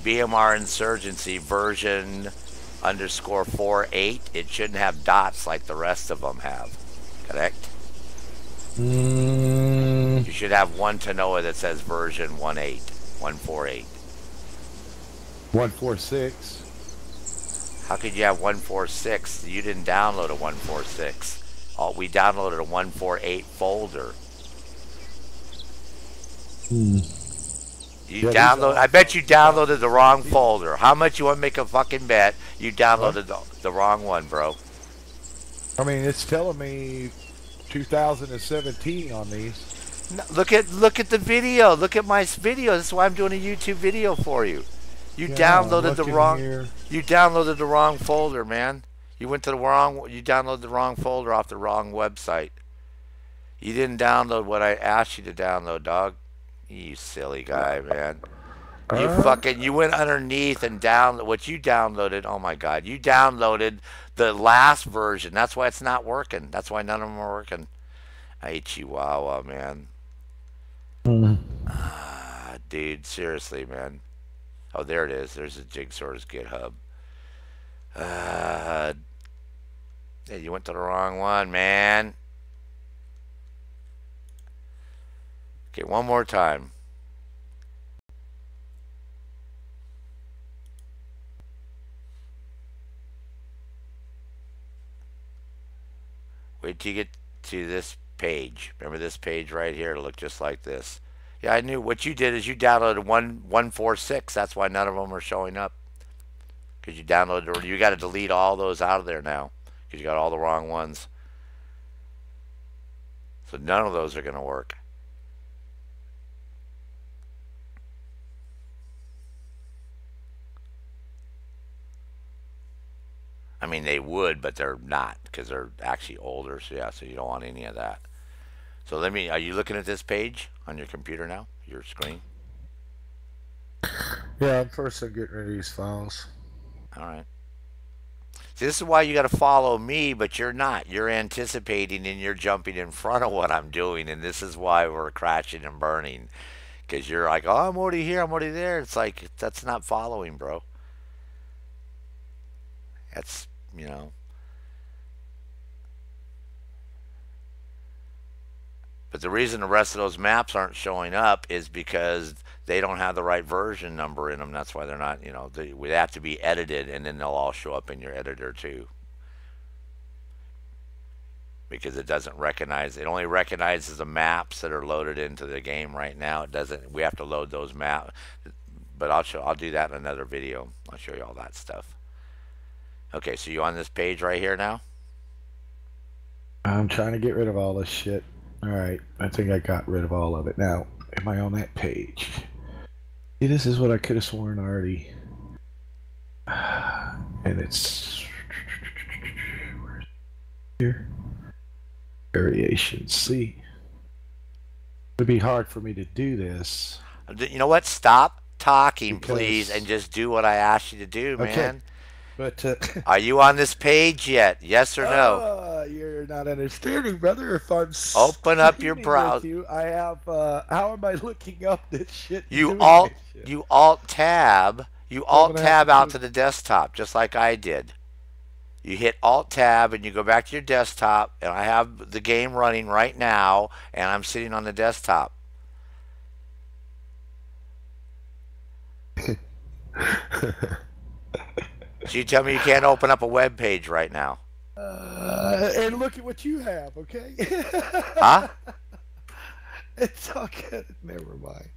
BMR Insurgency version _48. It shouldn't have dots like the rest of them have. Correct? You should have one Tanoa that says version 148. 146. How could you have 146? You didn't download a 146. We downloaded a 148 folder. You download. I bet you downloaded the wrong folder. How much you want to make a fucking bet? You downloaded the wrong one, bro. I mean, it's telling me 2017 on these. No, look at the video. Look at my video. That's why I'm doing a YouTube video for you. You downloaded the wrong. You downloaded the wrong folder, man. You went to the wrong. You downloaded the wrong folder off the wrong website. You didn't download what I asked you to download, dog. You silly guy, man. You went underneath and down what you downloaded. Oh my God, you downloaded the last version. That's why it's not working. That's why none of them are working. I hate Chihuahua, man. Dude, seriously, man. Oh, there it is. There's the Jigsaw's GitHub. Uh, yeah, you went to the wrong one, man. Okay, one more time. Wait till you get to this page. Remember this page right here? It'll look just like this. Yeah, I knew what you did is you downloaded 146. That's why none of them are showing up. Because you downloaded, or you got to delete all those out of there now. Because you got all the wrong ones. So none of those are going to work. I mean, they would, but they're not because they're actually older. So yeah, so you don't want any of that. So are you looking at this page on your computer now? Your screen? Yeah, first I'm getting rid of these files. All right. See, this is why you got to follow me, but you're not. You're anticipating and you're jumping in front of what I'm doing, and this is why we're crashing and burning. Because you're like, oh, I'm already here, I'm already there. It's like, that's not following, bro. That's, you know. But the reason the rest of those maps aren't showing up is because they don't have the right version number in them. That's why they're not, they have to be edited, and then they'll all show up in your editor too. Because it only recognizes the maps that are loaded into the game right now. It doesn't, we have to load those maps. But I'll do that in another video. I'll show you all that stuff. Okay, so you on this page right here now? I'm trying to get rid of all this shit. Alright, I think I got rid of all of it. Now, am I on that page? See, this is what I could have sworn already. And it's... Where's here? Variations. See? It'd be hard for me to do this. You know what? Stop talking, please, and just do what I asked you to do, man. Okay. But are you on this page yet? Yes or no? You're not understanding, brother. If I'm open up your browser, I have. How am I looking up this shit? You alt tab out to the desktop, just like I did. You hit alt tab and you go back to your desktop, and I have the game running right now, and I'm sitting on the desktop. So you tell me you can't open up a web page right now? And look at what you have, okay? Huh? It's all good. Never mind.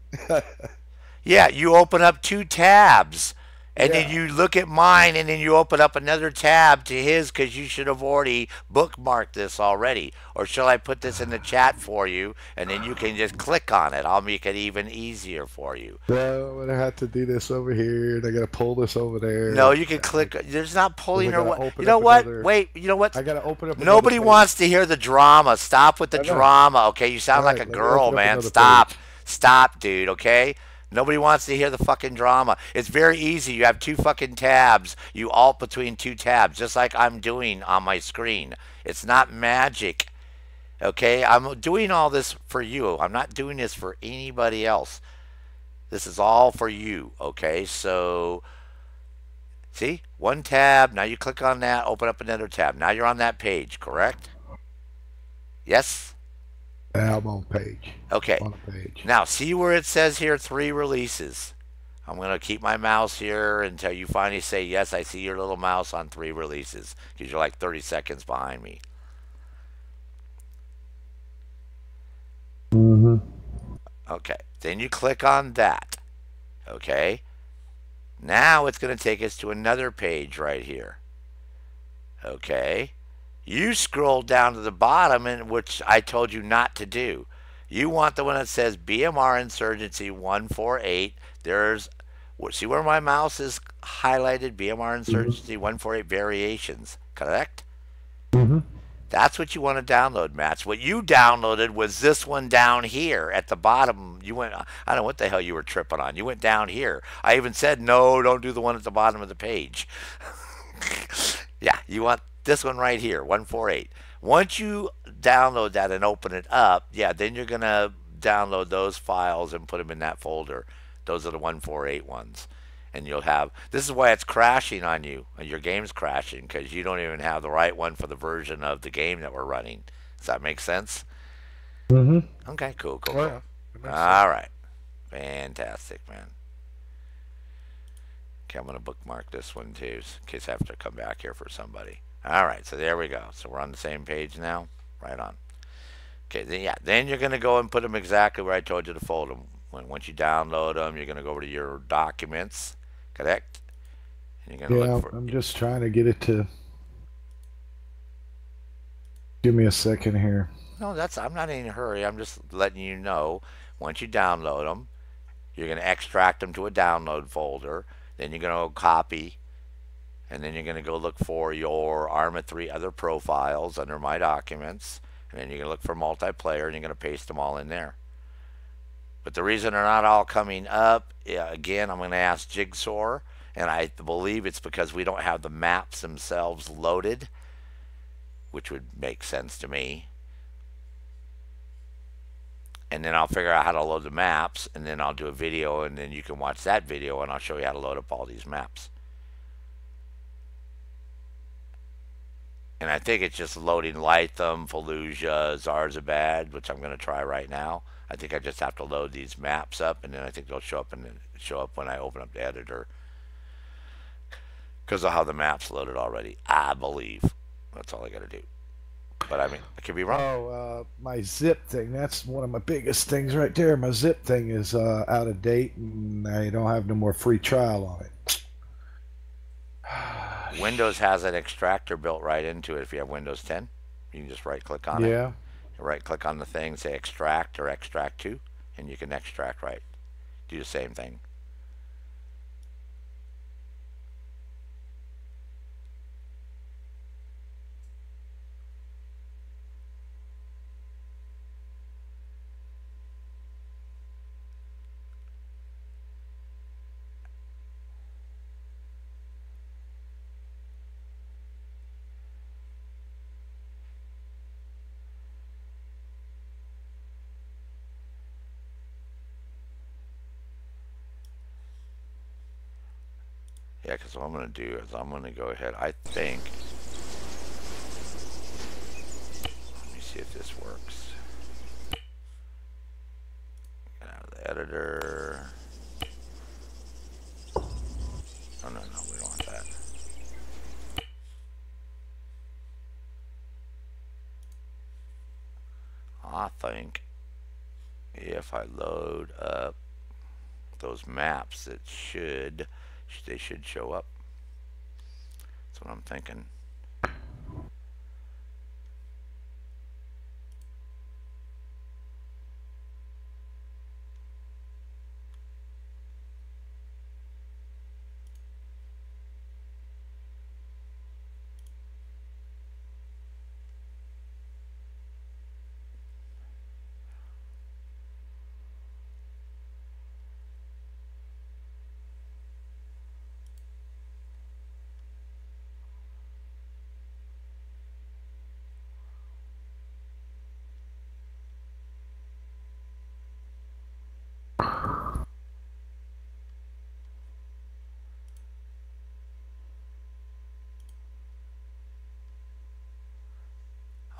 Yeah, you open up 2 tabs. And then you look at mine, and then you open up another tab to his because you should have already bookmarked this already. Or shall I put this in the chat for you, and then you can just click on it? I'll make it even easier for you. Well, I'm going to have to do this over here, and I got to pull this over there. No, you can click. There's not pulling or what. You know what? Wait, you know what? I got to open up Nobody wants to hear the drama. Stop with the drama, okay? You sound like a girl, man. Stop. Stop, dude, okay? Nobody wants to hear the fucking drama. It's very easy. You have 2 fucking tabs. You alt between 2 tabs, just like I'm doing on my screen. It's not magic. Okay? I'm doing all this for you. I'm not doing this for anybody else. This is all for you. Okay? So, see? 1 tab. Now you click on that. Open up another tab. Now you're on that page, correct? Yes? I'm on page. Okay. On page. Now, see where it says here 3 releases. I'm going to keep my mouse here until you finally say, yes, I see your little mouse on 3 releases. Because you're like 30 seconds behind me. Mm-hmm. Okay. Then you click on that. Okay. Now it's going to take us to another page right here. Okay. You scroll down to the bottom, which I told you not to do. You want the one that says BMR Insurgency 148. See where my mouse is highlighted? BMR Insurgency 148 Variations, correct? Mm-hmm. That's what you want to download, Matt. What you downloaded was this one down here at the bottom. You went, I don't know what the hell you were tripping on. You went down here. I even said, no, don't do the one at the bottom of the page. Yeah, you want this one right here, 148. Once you download that and open it up, yeah, then you're going to download those files and put them in that folder. Those are the 148 ones. And you'll have, this is why it's crashing on you. Your game's crashing because you don't even have the right one for the version of the game that we're running. Does that make sense? Mm-hmm. Okay, cool, cool, Oh, cool. yeah. It makes sense. All right. Fantastic, man. Okay, I'm going to bookmark this one too in case I have to come back here for somebody. All right, so there we go. So we're on the same page now. Right on. Okay, then, yeah, then you're going to go and put them exactly where I told you to fold them. Once you download them, you're going to go over to your documents, correct? And you're going to Yeah, look for. I'm just trying to get it to. Give me a second here. No, I'm not in a hurry. I'm just letting you know. Once you download them, you're going to extract them to a download folder. Then you're going to copy, and then you're going to go look for your Arma 3 other profiles under My Documents, and then you're going to look for multiplayer, and you're going to paste them all in there. But the reason they're not all coming up, yeah, again, I'm going to ask Jigsaw, and I believe it's because we don't have the maps themselves loaded, which would make sense to me. And then I'll figure out how to load the maps, and then I'll do a video, and then you can watch that video, and I'll show you how to load up all these maps. And I think it's just loading Lytham, Fallujah, Zarzabad, which I'm going to try right now. I think I just have to load these maps up, and then I think they'll show up when I open up the editor because of how the map's loaded already. I believe that's all I got to do. But I mean, I could be wrong. Oh, my zip thing. That's one of my biggest things right there. My zip thing is out of date, and I don't have no more free trial on it. Windows has an extractor built right into it. If you have Windows 10, you can just right click on it. Yeah. Right click on the thing, say extract or extract to, and you can extract right. Do the same thing. Yeah, because what I'm going to do is I'm going to go ahead. I think. Let me see if this works. Get out of the editor. Oh, no, we don't want that. I think if I load up those maps, they should show up. That's what I'm thinking.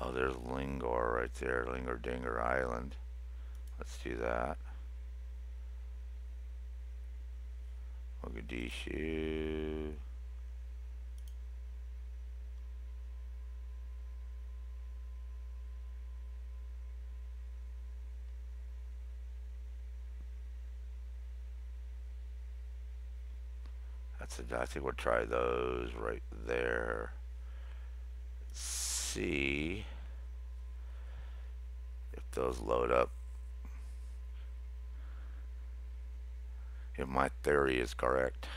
Oh, there's Lingor right there, Lingor Dinger Island. Let's do that. Mogadishu. I think we'll try those right there. See if those load up. If my theory is correct,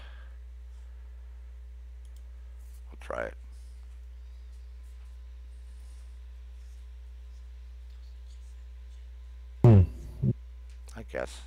we'll try it. guess.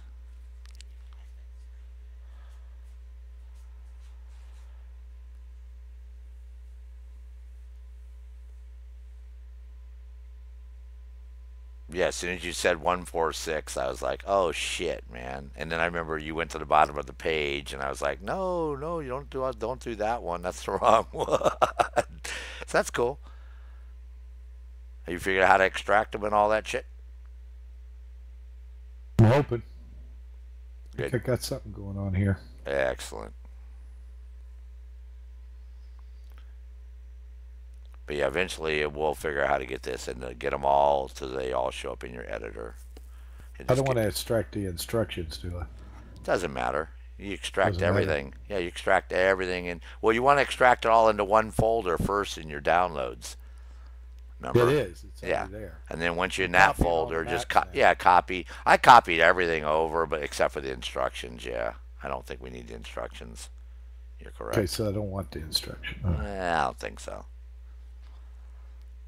Yeah, as soon as you said 146, I was like, "Oh shit, man!" And then I remember you went to the bottom of the page, and I was like, "No, no, you don't do that one. That's the wrong one." So that's cool. Have you figured out how to extract them and all that shit? I'm hoping. I Good, think I got something going on here. excellent. But yeah, eventually we'll figure out how to get this and get them all so they all show up in your editor. And I just don't want get to extract the instructions, do I? doesn't matter. You extract Doesn't matter. everything. Yeah, you extract everything, and well, you want to extract it all into one folder first in your downloads. It Remember? is. It's Yeah. already there. And then once you're I'm in that copying all the folder, just maps now. yeah, copy. I copied everything over, but except for the instructions. Yeah, I don't think we need the instructions. You're Okay, correct. so I don't want the instruction. I don't think so.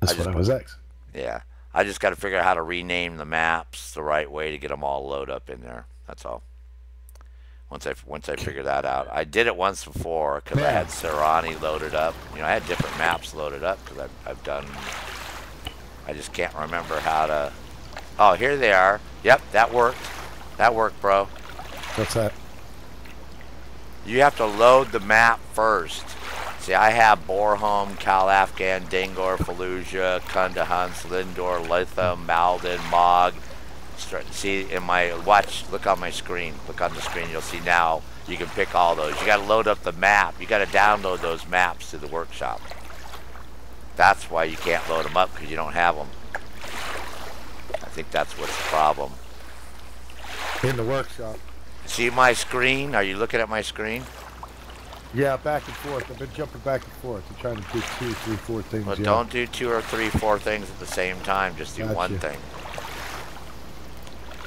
I That's what just I was asking. yeah, I just got to figure out how to rename the maps the right way to get them all load up in there. That's all. Once I figure that out, I did it once before because I Man, had Serrani loaded up. You know, I had different maps loaded up because I've done. I just can't remember how to. Oh, here they are. Yep, that worked. That worked, bro. what's that? You have to load the map first. See, I have Bornholm, Cal Afghan, Dangor, Fallujah, Kandahar, Lindor, Lytham, Malden, Mog. See in my watch. Look on my screen. Look on the screen. You'll see now. You can pick all those. You got to load up the map. You got to download those maps to the workshop. That's why you can't load them up because you don't have them. I think that's what's the problem. In the workshop. See my screen? Are you looking at my screen? Yeah, back and forth. I've been jumping back and forth. I'm trying to do 2, 3, 4 things. Well, Yeah. don't do 2 or 3, 4 things at the same time. Just do one Gotcha. thing.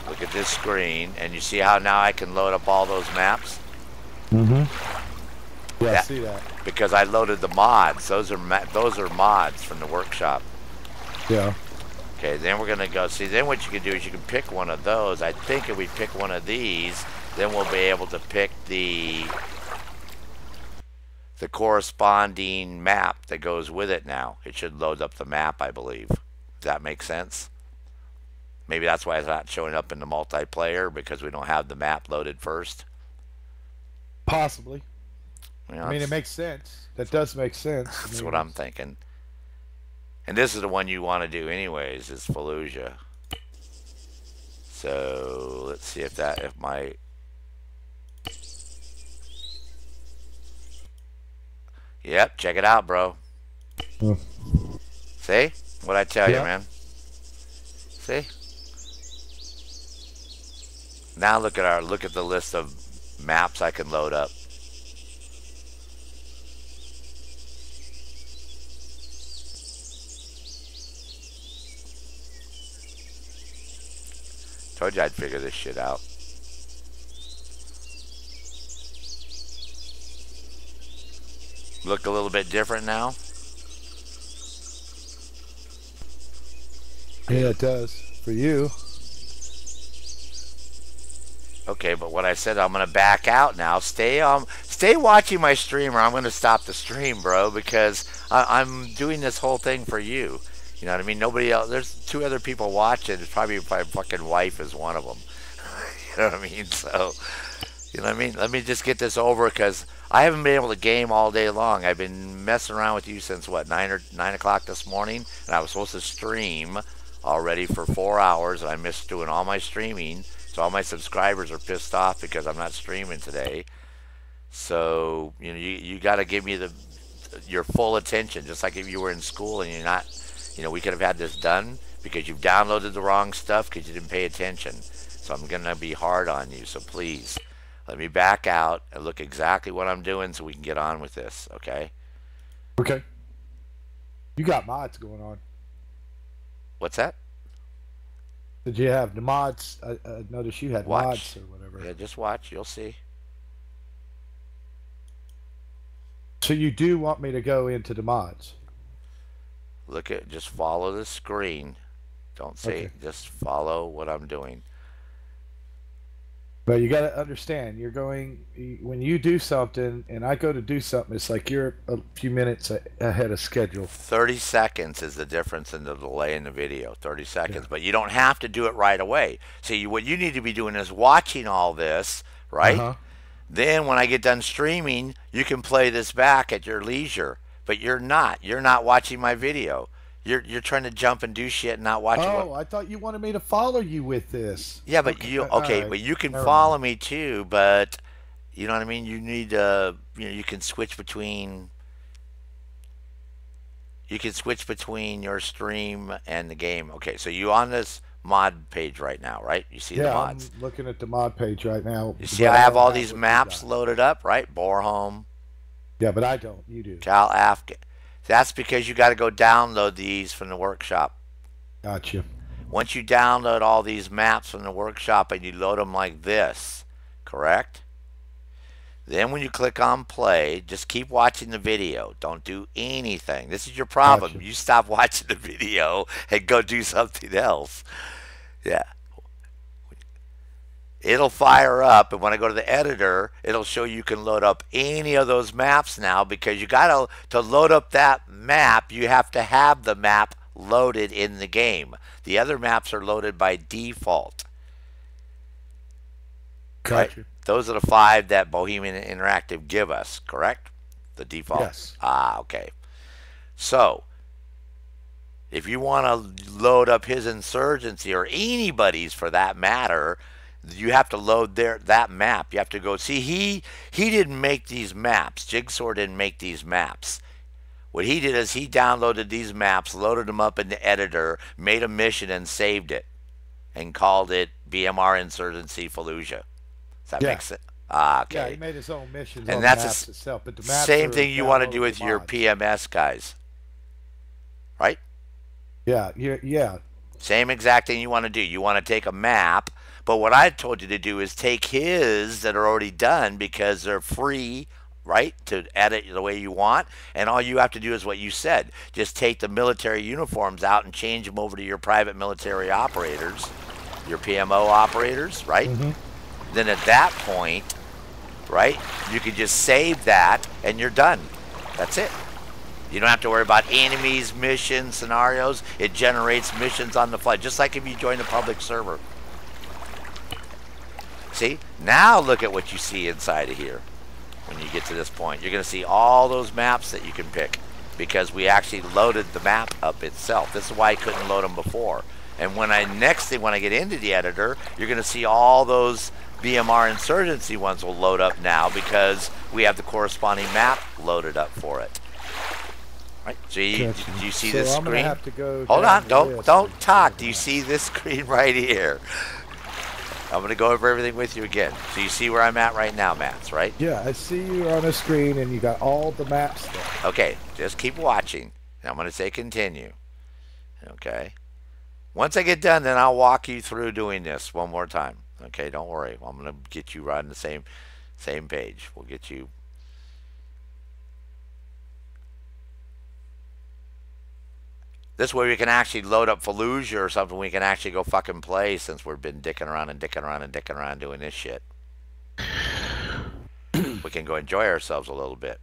Look at this screen, and you see how now I can load up all those maps? Mm-hmm. Yeah, I That- see that. Because I loaded the mods. Those are mods from the workshop. Yeah. Okay, then we're gonna go. See, then what you can do is you can pick one of those. I think if we pick one of these, then we'll be able to pick the corresponding map that goes with it. Now it should load up the map, I believe. Does that make sense? Maybe that's why it's not showing up in the multiplayer because we don't have the map loaded first. Possibly. You know, I mean, it makes sense. That does make sense. I that's mean, what I'm thinking. And this is the one you want to do anyways, is Fallujah. So let's see if my Yep, check it out, bro. Hmm. See? What I tell you, Yeah. man. See? Now look at the list of maps I can load up. Told you I'd figure this shit out. Look a little bit different now. Yeah, it does. For you. Okay, but what I said, I'm gonna back out now. Stay watching my stream, or I'm gonna stop the stream, bro, because I'm doing this whole thing for you. You know what I mean? Nobody else. There's 2 other people watching. It's probably my fucking wife is one of them. You know what I mean? So, you know what I mean? Let me just get this over because I haven't been able to game all day long. I've been messing around with you since what 9 o'clock this morning, and I was supposed to stream already for 4 hours, and I missed doing all my streaming. So all my subscribers are pissed off because I'm not streaming today. So you got to give me your full attention, just like if you were in school and you're not. We could have had this done because you've downloaded the wrong stuff because you didn't pay attention. So I'm gonna be hard on you. So please let me back out and look exactly what I'm doing so we can get on with this. Okay? Okay. You got mods going on. What's that? Did you have the mods? I noticed you had Watch. mods or whatever. Yeah, just watch. You'll see. So you do want me to go into the mods? Just follow the screen. Don't say Okay. just follow what I'm doing. But you got to understand, you're going when you do something, and I go to do something. It's like you're a few minutes ahead of schedule. 30 seconds is the difference in the delay in the video. 30 Yeah. seconds, but you don't have to do it right away. See, what you need to be doing is watching all this, Uh right? huh. Then when I get done streaming, you can play this back at your leisure. But you're not. You're not watching my video. You're trying to jump and do shit and not watching what. Oh, I thought you wanted me to follow you with this. Yeah, but Okay. you All okay, right. but you can Never mind. follow me too, but you know what I mean? You need you can switch between your stream and the game. Okay, so you on this mod page right now, right? You see the Yeah, I'm mods. looking at the mod page right now, You see but I I have don't all have these what you maps got. loaded up, right? Borehome, Yeah, but I don't. You do. Cal Afghan. That's because you got to go download these from the workshop. Gotcha. Once you download all these maps from the workshop and you load them like this, correct? Then when you click on play, just keep watching the video. Don't do anything. This is your problem. Gotcha. You stop watching the video and go do something else. Yeah. It'll fire up, and when I go to the editor, it'll show you can load up any of those maps now, because you got to load up that map, you have to have the map loaded in the game. The other maps are loaded by default, right? Gotcha. Those are the 5 that Bohemian Interactive give us, correct? The default. Yes. Ah, okay. So, if you want to load up his Insurgency, or anybody's for that matter, you have to load that map. You have to go see, he didn't make these maps. Jigsaw didn't make these maps. What he did is he downloaded these maps, loaded them up in the editor, made a mission and saved it, and called it BMR Insurgency Fallujah. Does that Yeah. make sense? Ah, Yeah, he okay. made his own missions And on the that's maps itself, but the maps same are thing you want to do downloadable with your mods. PMS guys, right? Yeah, yeah. Same exact thing you want to do. You want to take a map, but what I told you to do is take his that are already done, because they're free, right, to edit the way you want. And all you have to do is what you said. Just take the military uniforms out and change them over to your private military operators, your PMO operators, right? Mm-hmm. Then at that point, right, you can just save that and you're done. That's it. You don't have to worry about enemies, missions, scenarios. It generates missions on the fly, just like if you join the public server. See? Now look at what you see inside of here. When you get to this point, you're going to see all those maps that you can pick, because we actually loaded the map up itself. This is why I couldn't load them before. And when I get into the editor, you're going to see all those BMR Insurgency ones will load up now, because we have the corresponding map loaded up for it. Right? So do you see So this I'm gonna screen? have to go Hold down on, the don't list don't and talk. figure Do you it out. see this screen right here? I'm gonna go over everything with you again. So you see where I'm at right now, Mats, right? Yeah, I see you on the screen, and you got all the maps there. Okay, just keep watching. And I'm gonna say continue. Okay. Once I get done, then I'll walk you through doing this one more time. Okay, don't worry. I'm gonna get you right on the same page. We'll get you. This way we can actually load up Fallujah or something. We can actually go fucking play, since we've been dicking around and dicking around and dicking around doing this shit. We can go enjoy ourselves a little bit.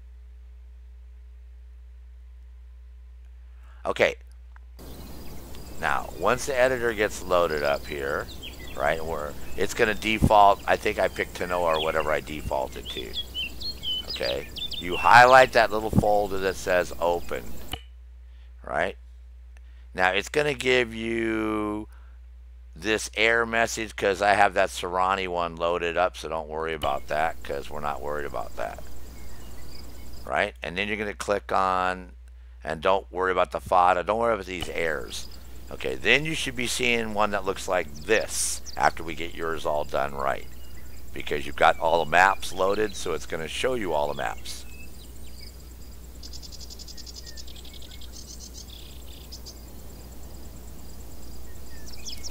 Okay. Now, once the editor gets loaded up here, right, it's going to default, I think I picked Tanoa or whatever I defaulted to. Okay. You highlight that little folder that says open, right? Now, it's going to give you this error message, because I have that Serrani one loaded up, so don't worry about that, because we're not worried about that. Right? And then you're going to click on, and don't worry about the FODA, don't worry about these errors. Okay, then you should be seeing one that looks like this after we get yours all done right, because you've got all the maps loaded, so it's going to show you all the maps.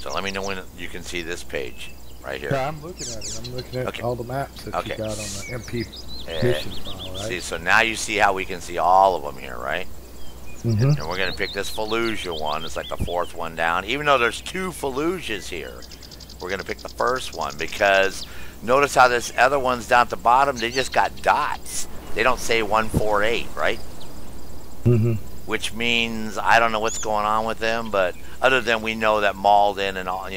So let me know when you can see this page right here. Yeah, I'm looking at it. I'm looking at Okay. all the maps that Okay. you got on the MP mission file, right? See, so now you see how we can see all of them here, right? Mm-hmm. And we're going to pick this Fallujah one. It's like the 4th one down. Even though there's 2 Fallujahs here, we're going to pick the first one, because Notice how this other one's down at the bottom, they just got dots. They don't say 148, right? Mm-hmm. Which means I don't know what's going on with them, but other than we know that Malden and all,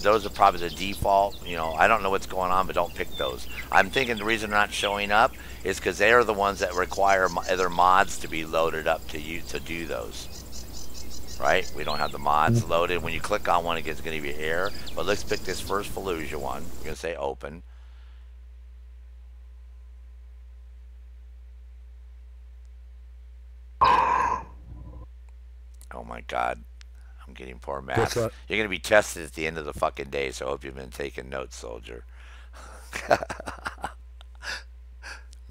those are probably the default. I don't know what's going on, but don't pick those. I'm thinking the reason they're not showing up is because they are the ones that require other mods to be loaded up to do those. Right? We don't have the mods loaded. When you click on one, it's going to be error. But let's pick this first Fallujah one. We're going to say open. Oh my God. I'm getting poor math. You're going to be tested at the end of the fucking day, so I hope you've been taking notes, soldier.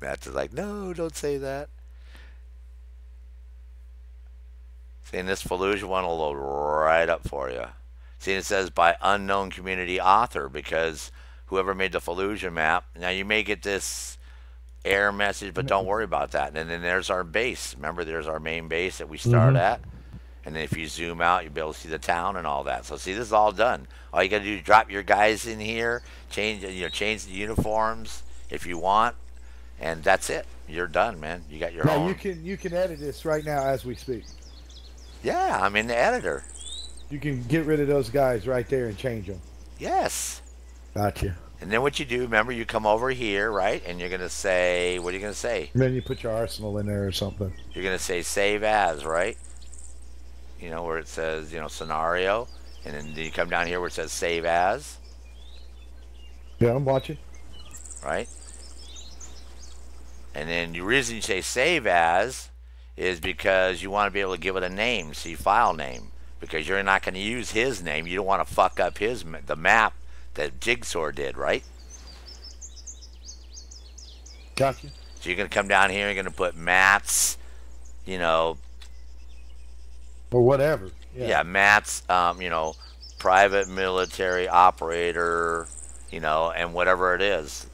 Matt is like, no, don't say that. See, and this Fallujah one will load right up for you. See, it says by unknown community author because whoever made the Fallujah map. Now, you may get this error message, but don't worry about that. And then there's our base. Remember, there's our main base that we start at. And then if you zoom out, you'll be able to see the town and all that. So see, this is all done. All you got to do is drop your guys in here, change the uniforms if you want, and that's it. You're done, man. You got your own. You can edit this right now as we speak. Yeah, I'm in the editor. You can get rid of those guys right there and change them. Yes. Gotcha. And then what you do, remember, you come over here, right? And you're going to say, what are you going to say? And then you put your arsenal in there or something. You're going to say save as, right? Where it says, scenario. And then you come down here where it says save as. Yeah, I'm watching. Right? And then the reason you say save as is because you want to be able to give it a name, see file name. Because you're not going to use his name. You don't want to fuck up the map that Jigsaw did, right? Gotcha. So you're going to come down here, you're going to put Matt's, or whatever. Yeah, Matt's, private military operator, and whatever it is,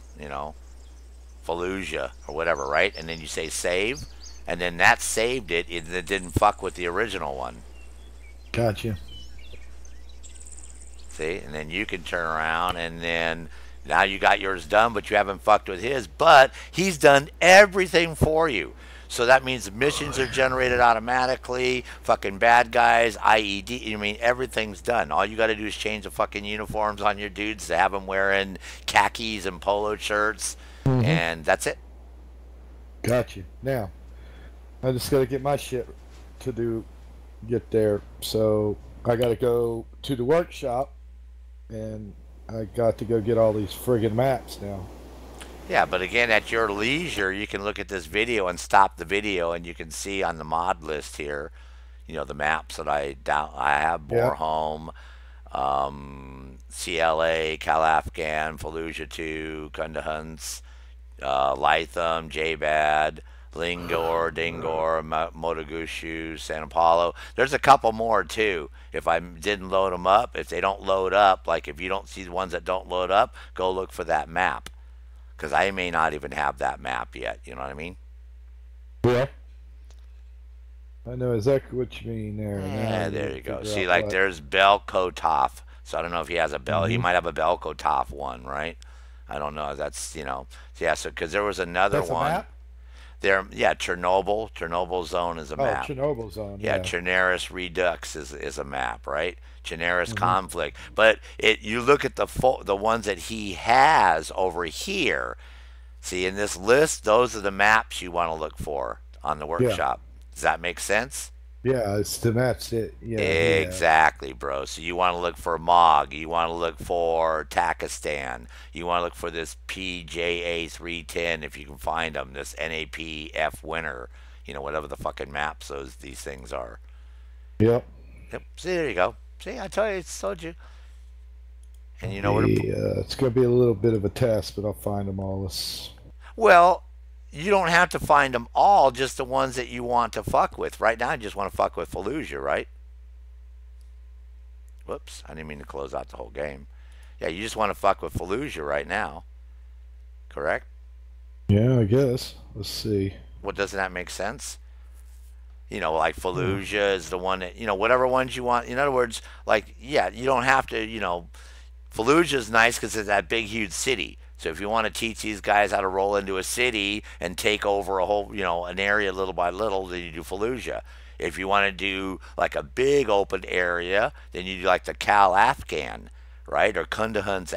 Fallujah or whatever, right? And then you say save, and then that saved it. It didn't fuck with the original one. Gotcha. See, and then you can turn around, and then now you got yours done, but you haven't fucked with his. But he's done everything for you. So that means missions are generated automatically, fucking bad guys, IED, everything's done. All you got to do is change the fucking uniforms on your dudes to have them wearing khakis and polo shirts, and that's it. Gotcha. Now, I just got to get my shit get there. So I got to go to the workshop, and I got to go get all these friggin' maps now. Yeah, but again, at your leisure, you can look at this video and stop the video, and you can see on the mod list here, the maps that I have: Borholm, CLA, Calafgan, Fallujah 2, Kundahunts, Lytham, Jabad, Lingor, Dingor, Motogushu, San Paulo. There's a couple more too. If I didn't load them up, if they don't load up, like if you don't see the ones that don't load up, go look for that map. Because I may not even have that map yet. You know what I mean? Yeah. I know exactly what you mean there. Yeah, there you go. See, like there's Belkotov. So I don't know if he has a Bel. He might have a Belkotov one, right? I don't know. That's, yeah, so because there was another one. A map? There, yeah, Chernobyl zone is a map. Chernobyl zone. Yeah, Chernaris Redux is a map, right? Chernaris conflict. But you look at the ones that he has over here. See, in this list, those are the maps you want to look for on the workshop. Does that make sense? Yeah, it's the maps that, exactly, bro. So you want to look for MOG, you want to look for Takistan, you want to look for this PJA 310 if you can find them, this NAPF winner, whatever the fucking maps these things are. Yep. See, there you go. See, I told you. And you know what? It's gonna be a little bit of a test, but I'll find them all. Well, you don't have to find them all, just the ones that you want to fuck with. Right now, I just want to fuck with Fallujah, right? Whoops, I didn't mean to close out the whole game. Yeah, you just want to fuck with Fallujah right now. Correct? Yeah, I guess. Let's see. Well, doesn't that make sense? Like Fallujah is the one that, whatever ones you want. In other words, like, yeah, you don't have to, Fallujah is nice because it's that big, huge city. So if you want to teach these guys how to roll into a city and take over a whole, an area little by little, then you do Fallujah. If you want to do like a big open area, then you do like the Cal Afghan, right? Or Kundahan's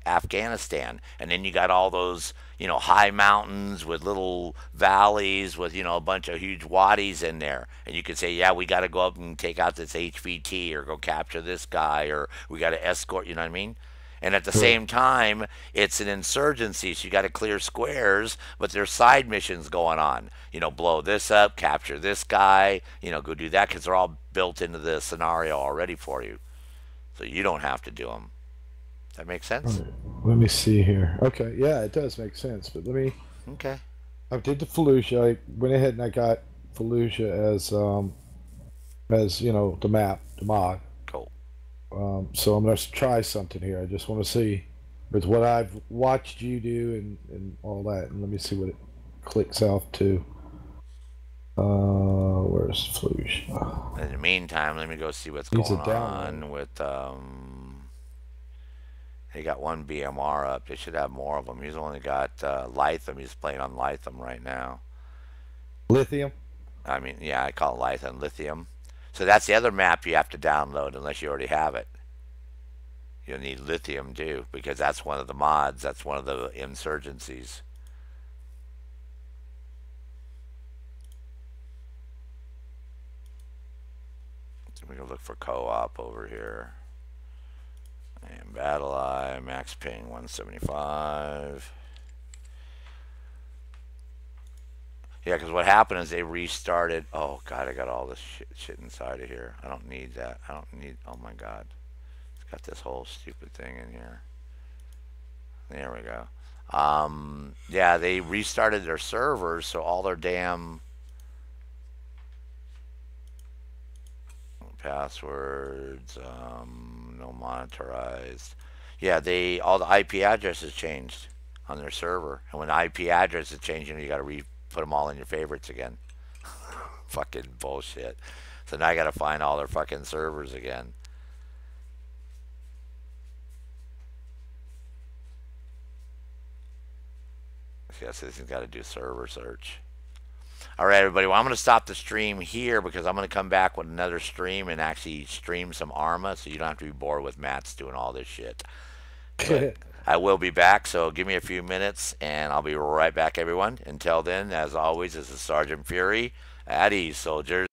Afghanistan. And then you got all those, high mountains with little valleys with, a bunch of huge wadis in there. And you could say, yeah, we got to go up and take out this HVT or go capture this guy or we got to escort, you know what I mean? And at the Right. same time, it's an insurgency, so you got to clear squares, but there's side missions going on. Blow this up, capture this guy, go do that because they're all built into the scenario already for you. So you don't have to do them. That makes All sense? right. Let me see here. Okay, yeah, it does make sense. But let me. Okay, I did the Fallujah. I went ahead and I got Fallujah as the map, the mod. cool. So I'm gonna try something here. I just want to see with what I've watched you do and all that, and let me see what it clicks off to. Where's Fallujah? In the meantime, let me go see what's Needs a going download. on with. They got one BMR up. They should have more of them. He's only got Lithium. He's playing on Lithium right now. Lithium. I mean, yeah, I call it lithium. So that's the other map you have to download unless you already have it. You'll need lithium too because that's one of the mods. That's one of the insurgencies. So we're gonna look for co-op over here. And Battle Eye, max ping 175. Yeah, because what happened is they restarted. Oh God, I got all this shit inside of here. I don't need that. I don't need. Oh my God, it's got this whole stupid thing in here. There we go. Yeah, they restarted their servers, so all their damn passwords, no monitorized. Yeah, they all the IP addresses changed on their server, and when the IP address is changing, you got to put them all in your favorites again. Fucking bullshit. So now I got to find all their fucking servers again. Yes, this has got to do server search. All right, everybody. Well, I'm going to stop the stream here because I'm going to come back with another stream and actually stream some Arma so you don't have to be bored with Matt's doing all this shit. But I will be back, so give me a few minutes and I'll be right back, everyone. Until then, as always, this is Sergeant Fury. At ease, soldiers.